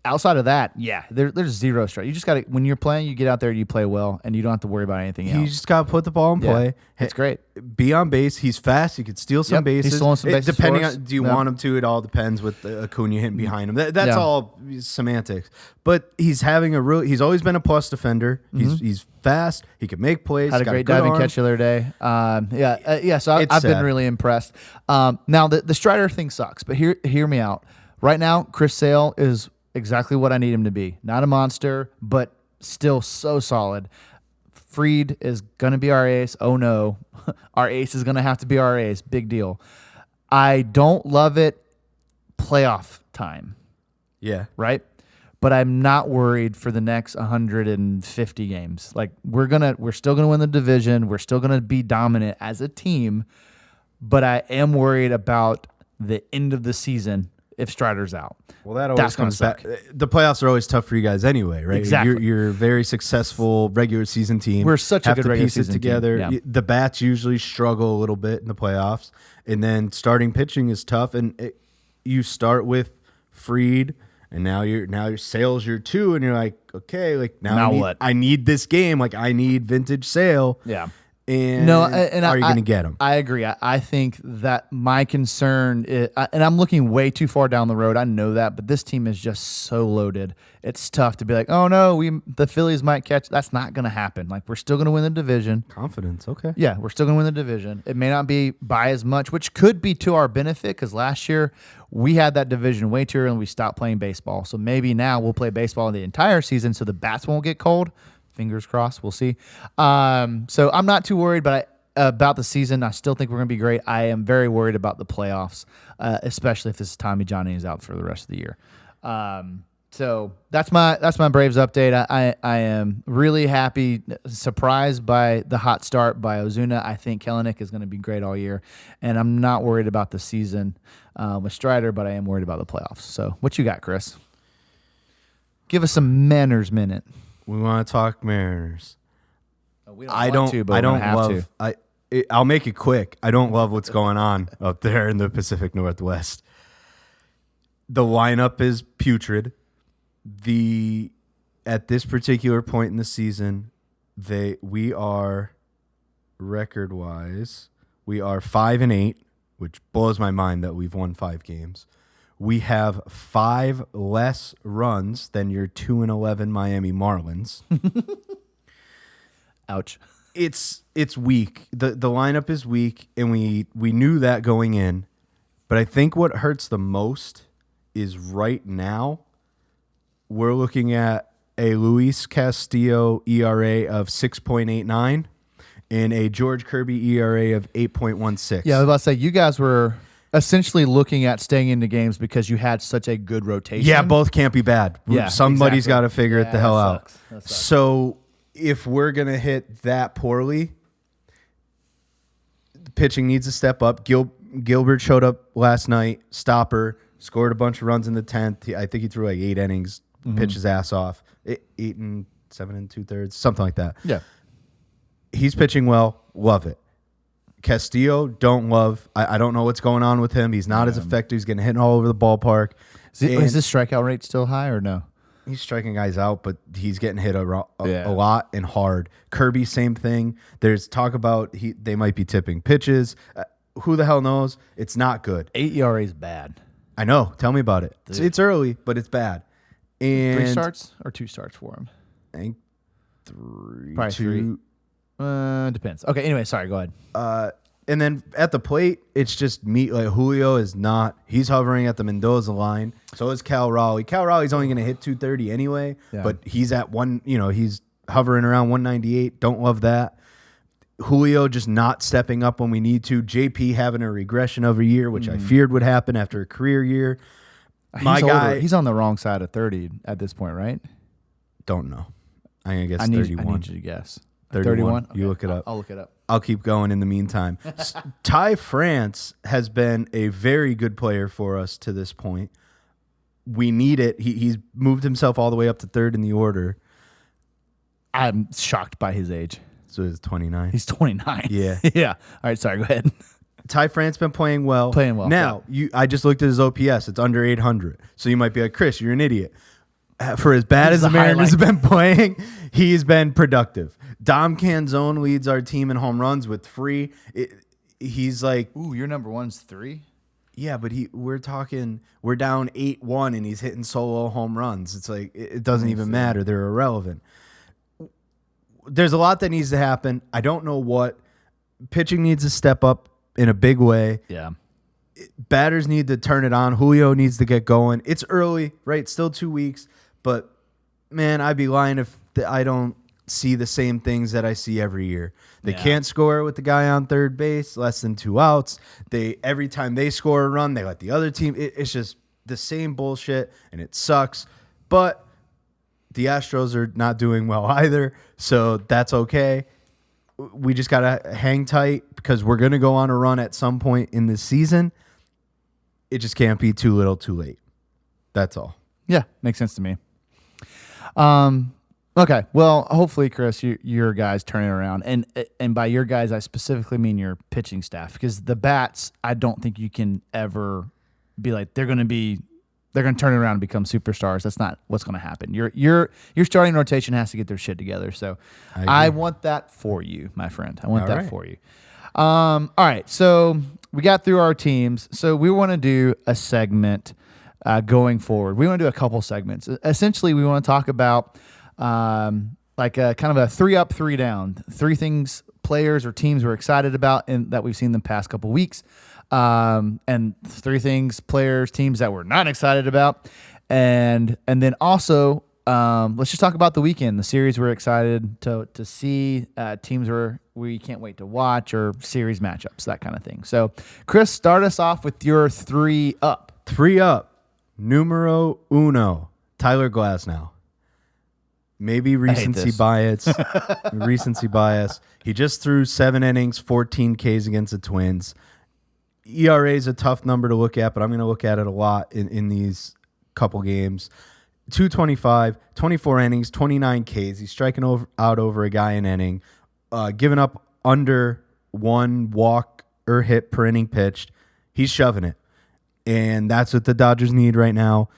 outside of that, there's zero stress. You just got to, when you're playing, you get out there, you play well, and you don't have to worry about anything else. You just got to put the ball in play. It's great. Be on base. He's fast. He could steal some bases. He's stolen some bases depending for us. on, do you want him to? It all depends with Acuna hitting behind him. That's all semantics. But he's having he's always been a plus defender. He's fast. He can make plays. Had a great diving catch the other day. So I've been really impressed. Now the Strider thing sucks, but hear me out. Right now, Chris Sale is exactly what I need him to be. Not a monster, but still so solid. Fried is going to be our ace. Oh, no. Our ace is going to have to be our ace. Big deal. I don't love it playoff time, Yeah. right? But I'm not worried for the next 150 games. Like we're still gonna win the division. We're still gonna be dominant as a team. But I am worried about the end of the season if Strider's out. Well, that always comes back. The playoffs are always tough for you guys anyway, right? Exactly. You're a very successful regular season team. We're such a have good to regular piece it season together. team. Yeah. The bats usually struggle a little bit in the playoffs, and then starting pitching is tough. And you start with Fried, and now your Sale's your 2, and you're like, okay, like now what? I need this game. Like I need vintage Sale. Yeah. And are you going to get him? I agree. I think that my concern is, and I'm looking way too far down the road. I know that, but this team is just so loaded. It's tough to be like, oh no, the Phillies might catch. That's not going to happen. Like we're still going to win the division. Confidence, okay. Yeah, we're still going to win the division. It may not be by as much, which could be to our benefit because last year we had that division way too early and we stopped playing baseball. So maybe now we'll play baseball the entire season so the bats won't get cold. Fingers crossed. We'll see. So I'm not too worried, about the season. I still think we're going to be great. I am very worried about the playoffs, especially if this is Tommy John and he's out for the rest of the year. So that's my Braves update. I am really happy, surprised by the hot start by Ozuna. I think Kelenic is going to be great all year, and I'm not worried about the season with Strider, but I am worried about the playoffs. So what you got, Chris? Give us some Meh-riners Minute. We want to talk Mariners. I'll make it quick. I don't love what's going on up there in the Pacific Northwest. The lineup is putrid. At this particular point in the season, we are record-wise, we are 5-8, which blows my mind that we've won 5 games. We have 5 less runs than your 2-11 Miami Marlins. Ouch. It's weak. The lineup is weak, and we knew that going in. But I think what hurts the most is right now we're looking at a Luis Castillo ERA of 6.89 and a George Kirby ERA of 8.16. Yeah, I was about to say you guys were essentially looking at staying into games because you had such a good rotation. Yeah, both can't be bad. Yeah, somebody's exactly. got to figure it the hell out. That sucks. So if we're going to hit that poorly, the pitching needs to step up. Gilbert showed up last night, stopper, scored a bunch of runs in the 10th. I think he threw like 8 innings, pitched his ass off. 8 and 7 2/3, something like that. Yeah. He's pitching well. Love it. Castillo, don't love. I don't know what's going on with him. He's not as effective. He's getting hit all over the ballpark. Is this strikeout rate still high or no? He's striking guys out, but he's getting hit a lot and hard. Kirby, same thing. There's talk about they might be tipping pitches. Who the hell knows? It's not good. 8 ERA is bad. I know. Tell me about it. It's early, but it's bad. And 3 starts or 2 starts for him? I think 3. Probably 2. 3. Depends. Okay, anyway, sorry, go ahead. And then at the plate, it's just meat. Like Julio is not. He's hovering at the Mendoza line. So is Cal Raleigh. Cal Raleigh's only going to hit 230 anyway, but he's at he's hovering around 198. Don't love that. Julio just not stepping up when we need to. JP having a regression of a year, which I feared would happen after a career year. He's on the wrong side of 30 at this point, right? Don't know. I'm going to guess 31. I need you to guess. 31? Okay. You look it up. I'll look it up. I'll keep going in the meantime. Ty France has been a very good player for us to this point. We need it. He's moved himself all the way up to 3rd in the order. I'm shocked by his age. So he's 29. He's 29. Yeah. Yeah. All right, sorry, go ahead. Ty France been playing well. Now, I just looked at his OPS. It's under 800. So you might be like, Chris, you're an idiot. For as bad as the Mariners have been playing, he's been productive. Dom Canzone leads our team in home runs with 3. He's like, ooh, your number 1's 3? Yeah, but we're down 8-1 and he's hitting solo home runs. It's like it doesn't even matter. They're irrelevant. There's a lot that needs to happen. I don't know what. Pitching needs to step up in a big way. Yeah. Batters need to turn it on. Julio needs to get going. It's early, right? Still 2 weeks, but man, I'd be lying if I don't see the same things that I see every year. They can't score with the guy on third base, less than 2 outs. Every time they score a run, they let the other team. It's just the same bullshit, and it sucks. But the Astros are not doing well either, so that's okay. We just got to hang tight because we're going to go on a run at some point in this season. It just can't be too little too late. That's all. Yeah, makes sense to me. Okay, well, hopefully, Chris, your guys turn it around. And by your guys, I specifically mean your pitching staff, because the bats, I don't think you can ever be like, they're going to turn it around and become superstars. That's not what's going to happen. Your starting rotation has to get their shit together. So I want that for you, my friend. I want that for you. All right, so we got through our teams. So we want to do a segment going forward. We want to do a couple segments. Essentially, we want to talk about like a kind of a 3 up, 3 down, 3 things players or teams we're excited about and that we've seen the past couple weeks. And 3 things players, teams that we're not excited about. And then also, let's just talk about the weekend, the series we're excited to see, teams we can't wait to watch, or series matchups, that kind of thing. So, Chris, start us off with your 3 up. 3 up. Numero uno. Tyler Glasnow. Maybe recency bias. Recency bias. He just threw 7 innings, 14 Ks against the Twins. ERA is a tough number to look at, but I'm going to look at it a lot in these couple games. 225, 24 innings, 29 Ks. He's striking out over a guy an inning, giving up under 1 walk or hit per inning pitched. He's shoving it. And that's what the Dodgers need right now,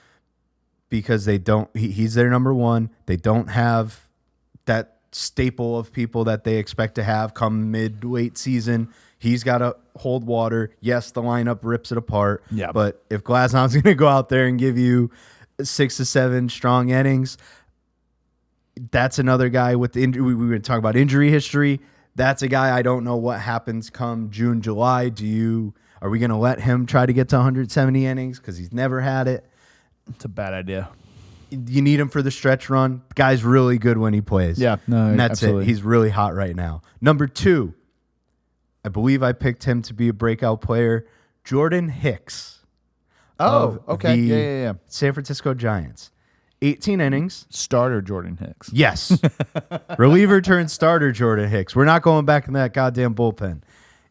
because they don't. He's their number one. They don't have that staple of people that they expect to have come mid-late season. He's got to hold water. Yes, the lineup rips it apart. Yeah. But if Glasnow's going to go out there and give you 6 to 7 strong innings, that's another guy with the injury. We were going to talk about injury history. That's a guy I don't know what happens come June, July. Are we going to let him try to get to 170 innings because he's never had it? It's a bad idea. You need him for the stretch run. The guy's really good when he plays. Yeah, no, and that's absolutely. it. He's really hot right now. Number 2, I believe I picked him to be a breakout player, Jordan Hicks. Oh, okay. Yeah. San Francisco Giants. 18 innings. Starter Jordan Hicks. Yes. Reliever turned starter Jordan Hicks. We're not going back in that goddamn bullpen.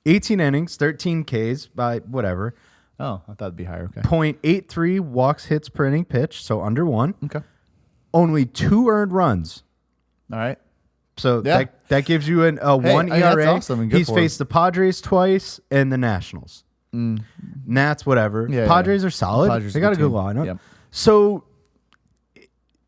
18 innings, 13 Ks by whatever. Oh, I thought it'd be higher. Okay. .83 walks, hits per inning pitch, so under 1. Okay. Only 2 earned runs. All right. So that gives you a 1 ERA. That's awesome and good He's for faced the Padres twice and the Nationals. Nats, whatever. Yeah, Padres are solid. Padres they got a good team. lineup. Yep. So,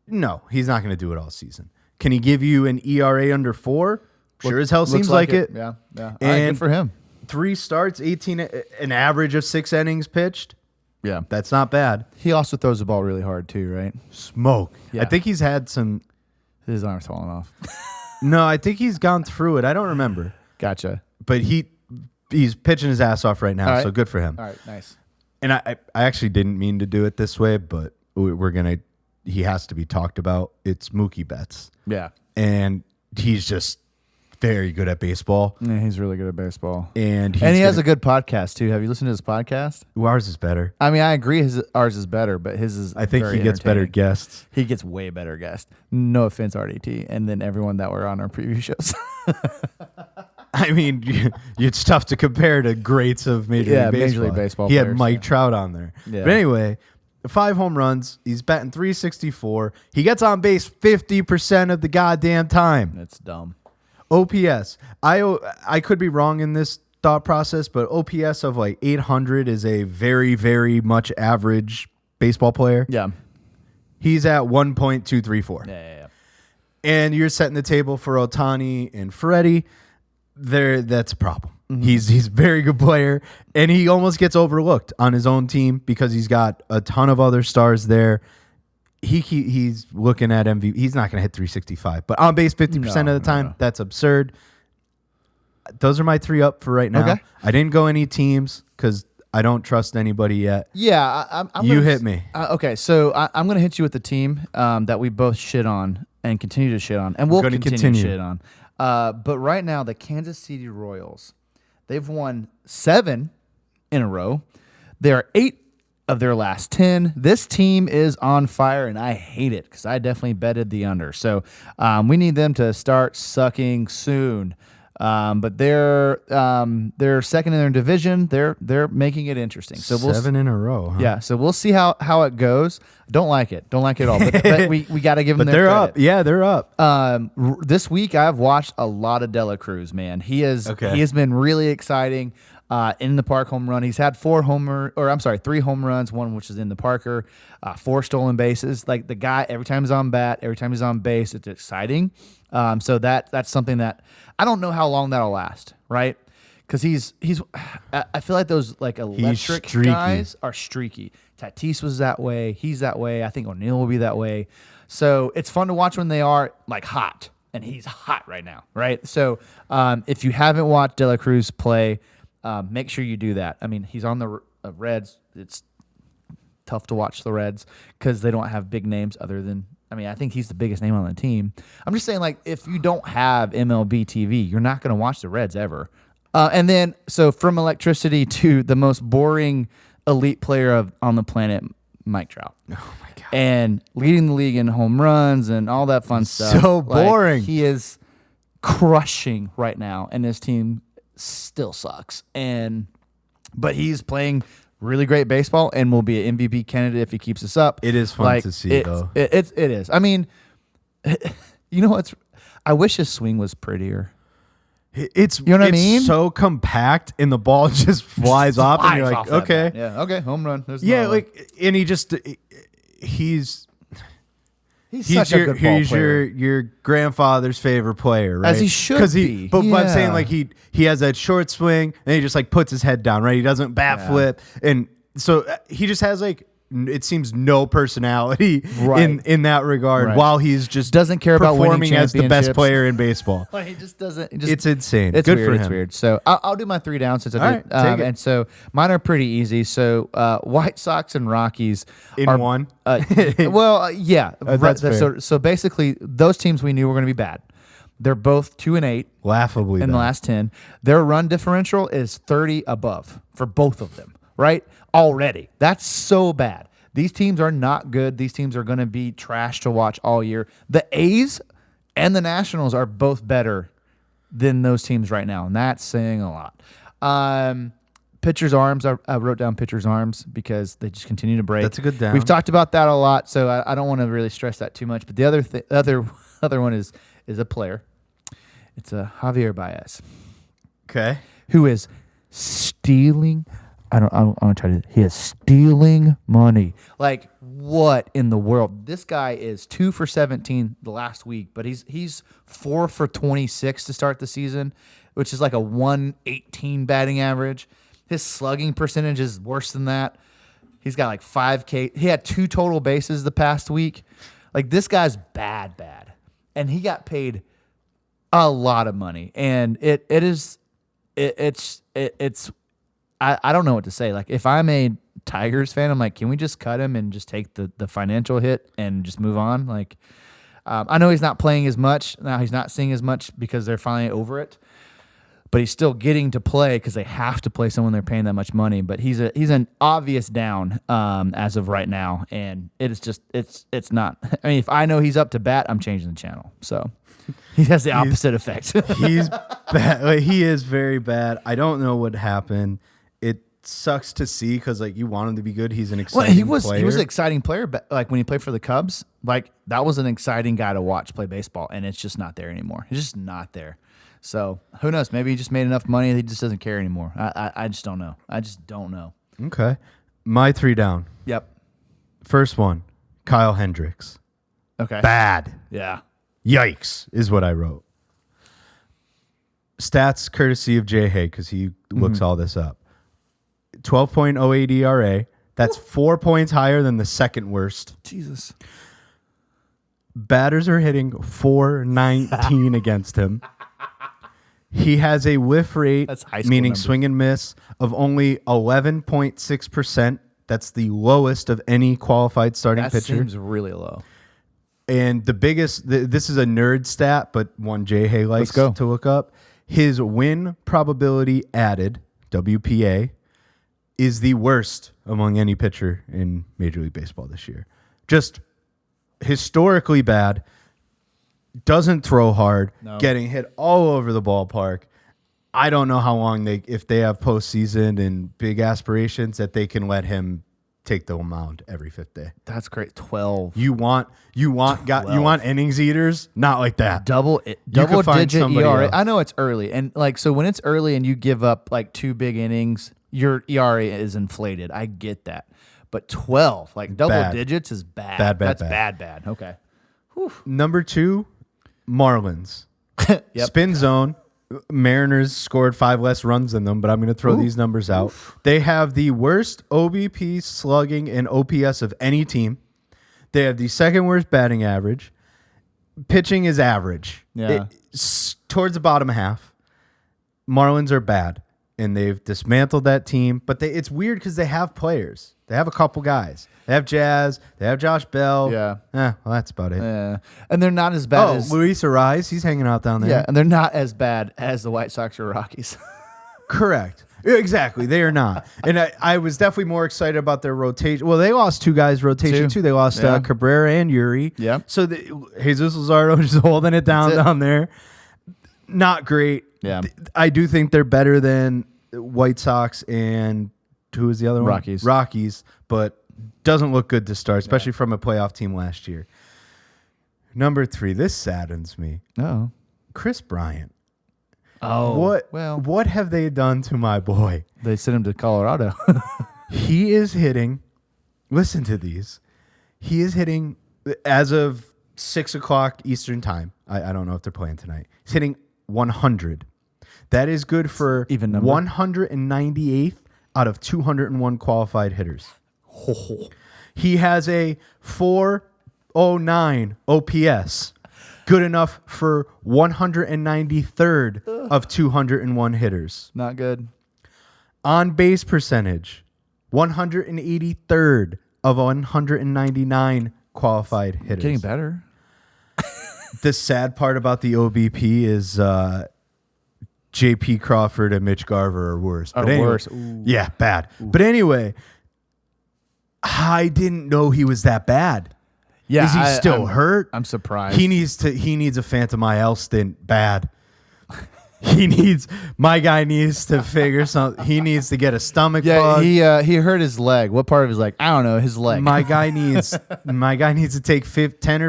no, he's not going to do it all season. Can he give you an ERA under 4? Sure as hell seems like it. Yeah. All right, And good for him. 3 starts, 18, an average of 6 innings pitched. Yeah. That's not bad. He also throws the ball really hard too, right? Smoke. Yeah. I think he's had some. His arm's falling off. No, I think he's gone through it. I don't remember. Gotcha. But he's pitching his ass off right now, All right. so good for him. All right, nice. And I actually didn't mean to do it this way, but he has to be talked about. It's Mookie Betts. Yeah. And he's just very good at baseball. Yeah, he's really good at baseball. And he has a good podcast too. Have you listened to his podcast? Ours is better. I mean, I agree ours is better, but his is I think very he gets better entertaining. guests. He gets way better guests. No offense, RDT, and then everyone that were on our preview shows. I mean, it's tough to compare to greats of Major League Baseball. He had players, Mike Trout on there. Yeah. But anyway, 5 home runs. He's batting .364. He gets on base 50% of the goddamn time. That's dumb. OPS. I could be wrong in this thought process, but OPS of like 800 is a very, very much average baseball player. Yeah. He's at 1.234. Yeah. And you're setting the table for Ohtani and Freddie. That's a problem. Mm-hmm. He's a very good player, and he almost gets overlooked on his own team because he's got a ton of other stars there. He's looking at MVP. He's not going to hit 365, but on base 50% of the time, no. That's absurd. Those are my 3 up for right now. Okay. I didn't go any teams because I don't trust anybody yet. Yeah, I'm you gonna, hit me. Okay, so I'm going to hit you with the team that we both shit on and continue to shit on, and we'll gonna continue to shit on. But right now, the Kansas City Royals, they've won 7 in a row. They are 8 of their last 10. This team is on fire, and I hate it because I definitely betted the under. So we need them to start sucking soon. But they're second in their division. They're making it interesting. So 7 in a row. Huh? Yeah. So we'll see how it goes. Don't like it. Don't like it at all. But we got to give them. But their they're credit. up. Yeah, they're up. This week I've watched a lot of Dela Cruz. Man, he has been really exciting. In the park home run. He's had 3 home runs, one which is in the Parker, 4 stolen bases. Like the guy, every time he's on bat, every time he's on base, it's exciting. So that's something that I don't know how long that'll last, right? Because I feel like those like electric guys are streaky. Tatis was that way. He's that way. I think O'Neill will be that way. So it's fun to watch when they are like hot, and he's hot right now, right? So if you haven't watched Dela Cruz play, make sure you do that. I mean, he's on the Reds. It's tough to watch the Reds because they don't have big names other than, I mean, I think he's the biggest name on the team. I'm just saying, like, if you don't have MLB TV, you're not going to watch the Reds ever. And then, so from electricity to the most boring elite player on the planet, Mike Trout. Oh, my God. And leading the league in home runs and all that fun stuff. So boring. Like, he is crushing right now, and his team still sucks, but he's playing really great baseball and will be an MVP candidate if he keeps this up. It is fun to see, though. It is. I mean, you know what's? I wish his swing was prettier. It's you know what I mean? So compact, and the ball just flies off, and you're like, okay, okay, home run. There's and he's such a good ball player. your grandfather's favorite player, right? As he should be. But I'm saying, like, he has that short swing, and he just like puts his head down, right? He doesn't bat flip, and so he just has like, it seems, no personality in that regard, while he's just doesn't care about winning performing as the best player in baseball. Like, he just doesn't. It's insane. It's good weird. for him. It's weird. So I'll do my 3 down since I did. Take it. And so mine are pretty easy. So White Sox and Rockies In one? Yeah. That's fair. So basically, those teams we knew were going to be bad. They're both 2-8. Laughably in the last 10. Their run differential is 30 above for both of them, right? Already. That's so bad. These teams are not good. These teams are going to be trash to watch all year. The A's and the Nationals are both better than those teams right now, and that's saying a lot. Pitcher's arms, I wrote down pitcher's arms because they just continue to break. That's a good down. We've talked about that a lot, so I don't want to really stress that too much. But the other one is a player. It's a Javier Baez. Okay. Who is stealing. I'm gonna try to. He is stealing money. Like, what in the world? This guy is 2 for 17 the last week, but he's 4 for 26 to start the season, which is like a 118 batting average. His slugging percentage is worse than that. He's got like 5K. He had 2 total bases the past week. Like, this guy's bad, and he got paid a lot of money, and it's. I don't know what to say. Like, if I'm a Tigers fan, I'm like, can we just cut him and just take the financial hit and just move on? Like, I know he's not playing as much now. He's not seeing as much because they're finally over it. But he's still getting to play because they have to play someone they're paying that much money. But he's an obvious down as of right now, and it's not. I mean, if I know he's up to bat, I'm changing the channel. So he has the opposite effect. He's bad. He is very bad. I don't know what happened. It sucks to see because, like, you want him to be good. He's an exciting player. He was an exciting player, but like when he played for the Cubs, like that was an exciting guy to watch play baseball, and it's just not there anymore. He's just not there. So who knows? Maybe he just made enough money that he just doesn't care anymore. I just don't know. I just don't know. Okay. My 3 down. Yep. First one, Kyle Hendricks. Okay. Bad. Yeah. Yikes is what I wrote. Stats courtesy of Jay Hay because he looks all this up. 12.08 ERA. That's 4 points higher than the second worst. Jesus. Batters are hitting .419 against him. He has a whiff rate, That's high school meaning numbers. swing and miss, of only 11.6%. That's the lowest of any qualified starting That pitcher. seems really low. And the biggest, this is a nerd stat, but one Jay Hay likes go. to look up. His win probability added, WPA, is the worst among any pitcher in Major League Baseball this year. Just historically bad. Doesn't throw hard. No. Getting hit all over the ballpark. I don't know how long if they have postseason and big aspirations, that they can let him take the mound every fifth day. That's great. 12. You want innings eaters? Not like that. Double could find digit somebody ERA. else. I know it's early, and like so when it's early and you give up like 2 big innings, your ERA is inflated. I get that, but 12, like double Bad. digits, is bad. Bad. That's bad. Okay. Number 2, Marlins. Yep. Spin zone. Mariners scored 5 less runs than them, but I'm going to throw these numbers out. Oof. They have the worst OBP, slugging, and OPS of any team. They have the second worst batting average. Pitching is average. Yeah. Towards the bottom half. Marlins are bad, and they've dismantled that team. But it's weird because they have players. They have a couple guys. They have Jazz. They have Josh Bell. Yeah. Well, that's about it. Yeah. And they're not as bad as Luis Ariz. He's hanging out down there. Yeah, and they're not as bad as the White Sox or Rockies. Correct. Exactly. They are not. And I was definitely more excited about their rotation. Well, they lost 2 guys rotation too. They lost Cabrera and Yuri. Yeah. So Jesus Luzardo just holding it down there. Not great. Yeah. I do think they're better than White Sox and who was the other one? Rockies, but doesn't look good to start, especially from a playoff team last year. Number 3, this saddens me. Oh. Chris Bryant. Oh. What have they done to my boy? They sent him to Colorado. He is hitting, listen to these. He is hitting, as of 6 o'clock Eastern time. I don't know if they're playing tonight. He's hitting 100. That is good for even number. 198th out of 201 qualified hitters. He has a 409 OPS. Good enough for 193rd of 201 hitters. Not good. On base percentage, 183rd of 199 qualified hitters. Getting better. The sad part about the OBP is J.P. Crawford and Mitch Garver are worse. But anyway, worse. Ooh. Yeah, bad. Ooh. But anyway, I didn't know he was that bad. Yeah, is he still hurt? I'm surprised. He needs a Phantom IL stint bad. My guy needs to figure something. He needs to get a stomach bug. He hurt his leg. What part of his leg? I don't know. His leg. My guy needs to take 10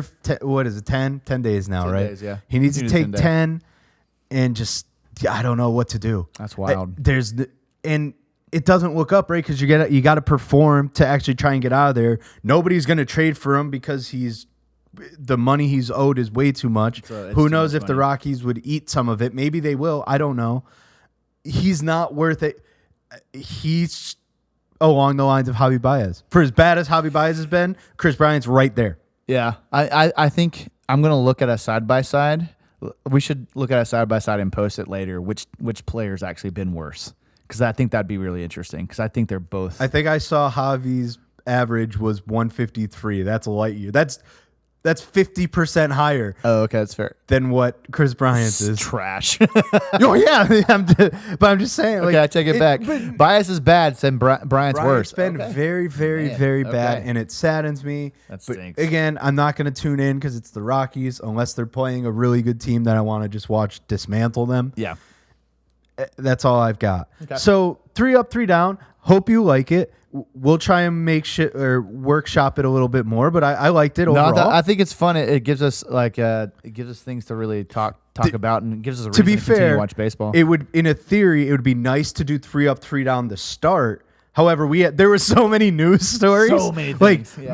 days now, 10 right? days, yeah. He needs to take 10 and just, I don't know what to do. That's wild. And it doesn't look up, right? Because you got to perform to actually try and get out of there. Nobody's going to trade for him because the money he's owed is way too much. Who knows if the Rockies would eat some of it? Maybe they will. I don't know. He's not worth it. He's along the lines of Javi Baez. For as bad as Javi Baez has been, Chris Bryant's right there. Yeah, I think I'm going to look at a side-by-side. We should look at a side-by-side and post it later, which player's actually been worse. Because I think that'd be really interesting. Because I think they're both. I think I saw Javi's average was 153. That's a light year. That's 50% higher. Oh, okay, that's fair. Than what Chris Bryant's is. Trash. Oh yeah, but I'm just saying. Okay, I take it back. Bias is bad. Then Bryant's worse. It's been very, very, very bad, and it saddens me. That stinks. But again, I'm not going to tune in because it's the Rockies unless they're playing a really good team that I want to just watch dismantle them. Yeah. That's all I've got. Okay. So 3 up, 3 down. Hope you like it. We'll try and make shit or workshop it a little bit more, but I liked it overall. I think it's fun. It gives us things to really talk about, and it gives us a reason to continue to watch baseball. It would, in a theory, it would be nice to do 3 up, 3 down to start. However, there were so many news stories,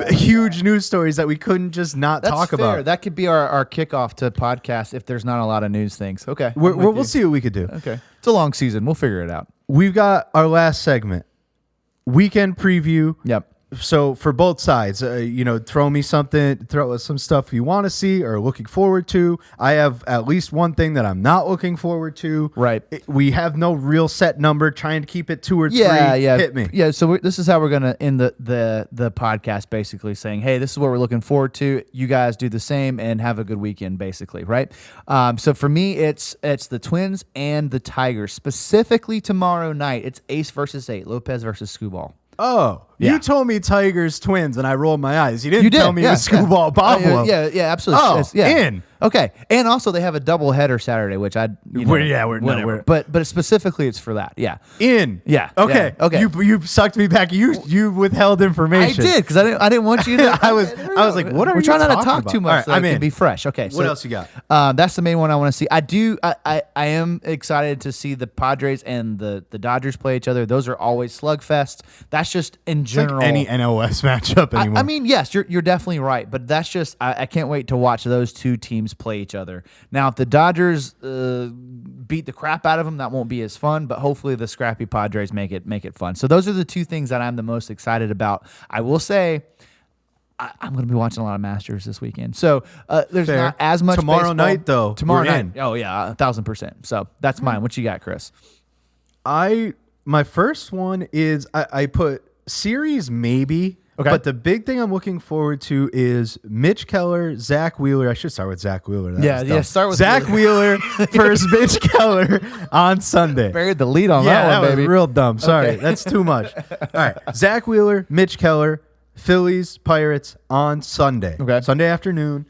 huge news stories that we couldn't just not talk about. That could be our kickoff to podcast if there's not a lot of news things. Okay, we'll see what we could do. Okay, it's a long season. We'll figure it out. We've got our last segment, weekend preview. Yep. so for both sides, throw me something, throw us some stuff you want to see or looking forward to. I have at least one thing that I'm not looking forward to. Right. We have no real set number, trying to keep it 2 or 3. Yeah. Hit me. Yeah. So this is how we're going to end the podcast, basically saying, hey, this is what we're looking forward to. You guys do the same and have a good weekend, basically. Right. So for me, it's the Twins and the Tigers. Specifically tomorrow night, it's Ace versus 8, Lopez versus Screwball. Oh, Yeah. you told me Tigers Twins, and I rolled my eyes. You didn't tell me it was Screwball Pablo. Yeah, absolutely. Oh, Yeah. in. Okay, and also they have a double header Saturday, which whatever. But specifically, it's for that. Yeah, In. Yeah. Okay. Yeah, okay. You sucked me back. You withheld I information. did because I didn't want you to. I was like, what are We're you trying not to talking talk about? too much. All right, so I'm it can in. be fresh. Okay. What else you got? That's the main one I want to see. I am excited to see the Padres and the Dodgers play each other. Those are always slugfest. That's just in general. Like any NOS matchup anymore. I mean, yes, you're definitely right, but that's just I can't wait to watch those two teams play each other. Now, if the Dodgers beat the crap out of them, that won't be as fun. But hopefully, the scrappy Padres make it fun. So those are the two things that I'm the most excited about. I will say, I'm going to be watching a lot of Masters this weekend. So there's Fair. not as much Tomorrow baseball. night, though, Tomorrow we're night. in. Oh yeah, 1,000%. So that's mine. What you got, Chris? My first one is I put series maybe. Okay. But the big thing I'm looking forward to is Mitch Keller, Zach Wheeler. I should start with Zach Wheeler. That was dumb. Start with Zach Wheeler versus Mitch Keller on Sunday. Buried the lead on Yeah, that one, was baby. real dumb. Sorry, that's too much. All right, Zach Wheeler, Mitch Keller, Phillies, Pirates on Sunday. Okay. Sunday afternoon.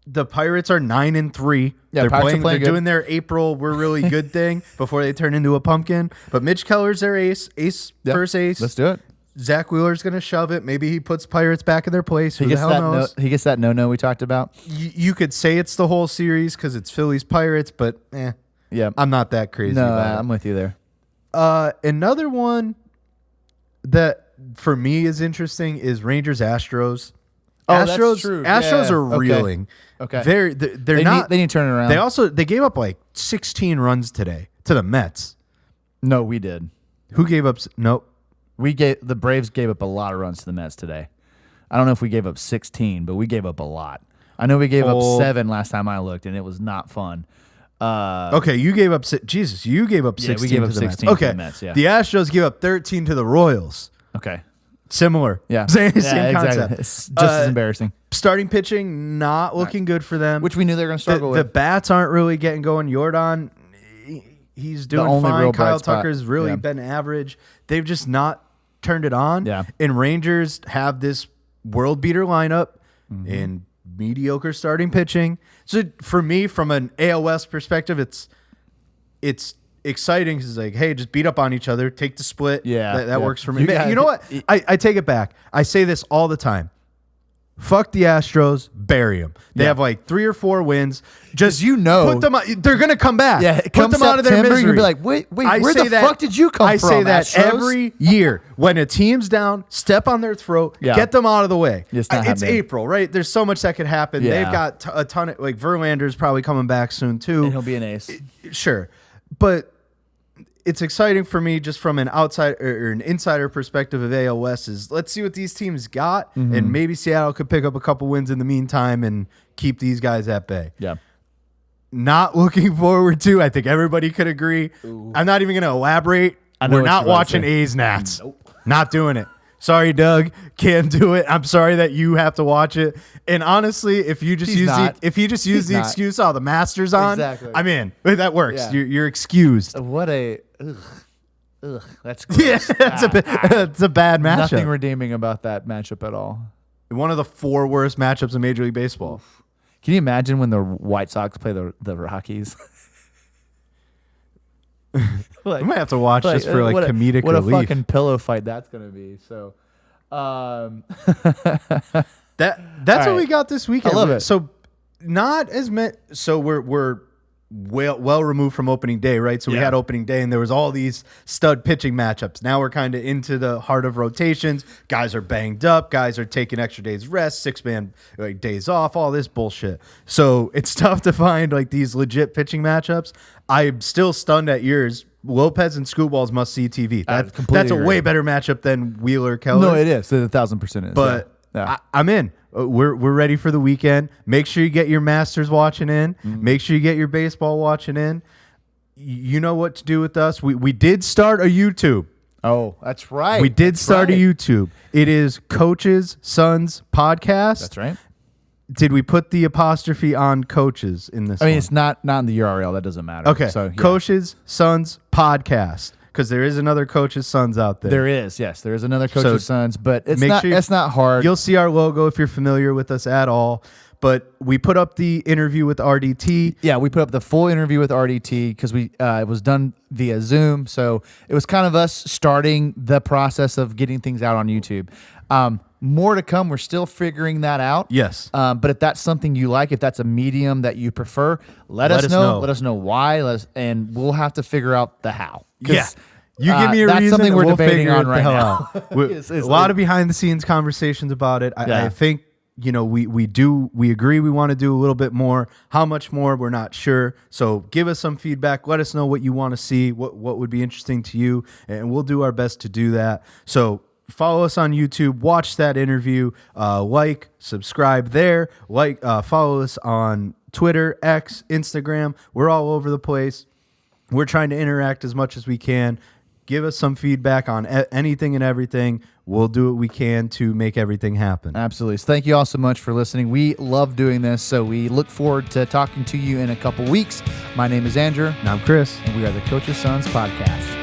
The Pirates are 9-3. Yeah, they're Pirates are playing. They're playing good. doing their April "we're really good" thing before they turn into a pumpkin. But Mitch Keller's their ace. Yep. First ace. Let's do it. Zach Wheeler's gonna shove it. Maybe he puts Pirates back in their place. Who the hell knows? He gets that no we talked about. You could say it's the whole series because it's Phillies Pirates, but Yeah. I'm not that crazy No, about it. I'm with you there. Another one that for me is interesting is Rangers Astros. Oh, that's Astros, true. Astros Yeah. are reeling. Okay. They're not. They need to turn it around. They gave up like 16 runs today to the Mets. No, we did. Who gave up? Nope. The Braves gave up a lot of runs to the Mets today. I don't know if we gave up 16, but we gave up a lot. I know we gave up 7 last time I looked, and it was not fun. Okay, you gave up. Jesus, you gave up 16. we gave up to the 16 Mets. to Okay, the Mets, yeah. The Astros gave up 13 to the Royals. Okay. Similar. Yeah. Same Yeah, concept. exactly. It's just as embarrassing. Starting pitching not looking good for them. Which we knew they were going to struggle the with. bats aren't really getting going. Jordan, he's doing only fine. real bright Kyle spot. Tucker's really Yeah. been average. They've just not turned it on. Yeah. And Rangers have this world beater lineup Mm-hmm. and mediocre starting pitching. So for me, from an AOS perspective, it's exciting. It's like, hey, just beat up on each other, take the split. Yeah, that yeah. works for me. You You know what? I take it back. I say this all the time. Fuck the Astros, bury them. They have like 3 or 4 wins. Just put them. They're gonna come back. Yeah, put them out of their September, misery. you're gonna be like, wait, I where say the that- fuck did you come I from? say that Astros? every year when a team's down, step on their throat, Yeah. get them out of the way. It's not It's happening. April, right? There's so much that could happen. Yeah. They've got a ton of Verlander's probably coming back soon too. And he'll be an ace. Sure, but it's exciting for me just from an outside or an insider perspective of AOS is let's see what these teams got, Mm-hmm. and maybe Seattle could pick up a couple wins in the meantime and keep these guys at bay. Yeah. Not looking forward to. I think everybody could agree. I'm not even going to elaborate. I know We're what not you're about watching to say. A's Nats. Not doing it. Sorry, Doug. Can't do it. I'm sorry that you have to watch it. And honestly, if you just He's use not. the not. excuse, the Masters on, Exactly. I'm in. That works. Yeah. You're excused. What a that's gross. Yeah, that's a bad matchup. Nothing redeeming about that matchup at all. One of the 4 worst matchups in Major League Baseball. Can you imagine when the White Sox play the Rockies? I might have to watch this for what comedic what relief. a fucking pillow fight that's gonna be. So, That's All what right. we got this weekend. I love it. So not as many. So we're well removed from opening day, right? So we Yeah. had opening day, and there was all these stud pitching matchups. Now we're kind of into the heart of rotations. Guys are banged up. Guys are taking extra days rest, 6-man days off, all this bullshit. So it's tough to find like these legit pitching matchups. I'm still stunned at yours. Lopez and Scootball's must-see TV. That's completely a agree. way better matchup than Wheeler Keller. No, it is. It 1,000% is. But yeah. I'm in. We're ready for the weekend. Make sure you get your Masters watching in. Make sure you get your baseball watching in. You know what to do with us. We did start a YouTube. Oh, that's right. We did start a YouTube. It is Coaches Sons Podcast. That's right. Did we put the apostrophe on coaches in this? I mean, one? it's not in the URL. That doesn't matter. Okay. So, yeah. Coaches Sons Podcast, because there is another Coaches Sons out there. There is, yes. There is another Coach's Sons, but it's make not sure it's not hard. You'll see our logo if you're familiar with us at all. But we put up the interview with RDT. Yeah, we put up the full interview with RDT because it was done via Zoom. So it was kind of us starting the process of getting things out on YouTube. More to come. We're still figuring that out. Yes. But if that's something you like, if that's a medium that you prefer, let us know. Let us know why. And we'll have to figure out the how. Yeah. You give me a that's reason. something we're we'll debating figure on it the right hell now. out. A lot of behind the scenes conversations about it. Yeah. I think, we agree we want to do a little bit more. How much more, we're not sure. So give us some feedback. Let us know what you want to see, what would be interesting to you, and we'll do our best to do that. So follow us on YouTube, watch that interview, subscribe there, follow us on Twitter, X, Instagram. We're all over the place. We're trying to interact as much as we can. Give us some feedback on anything and everything. We'll do what we can to make everything happen. Absolutely. So thank you all so much for listening. We love doing this, so we look forward to talking to you in a couple weeks. My name is Andrew. And I'm Chris. And we are the Coach's Sons Podcast.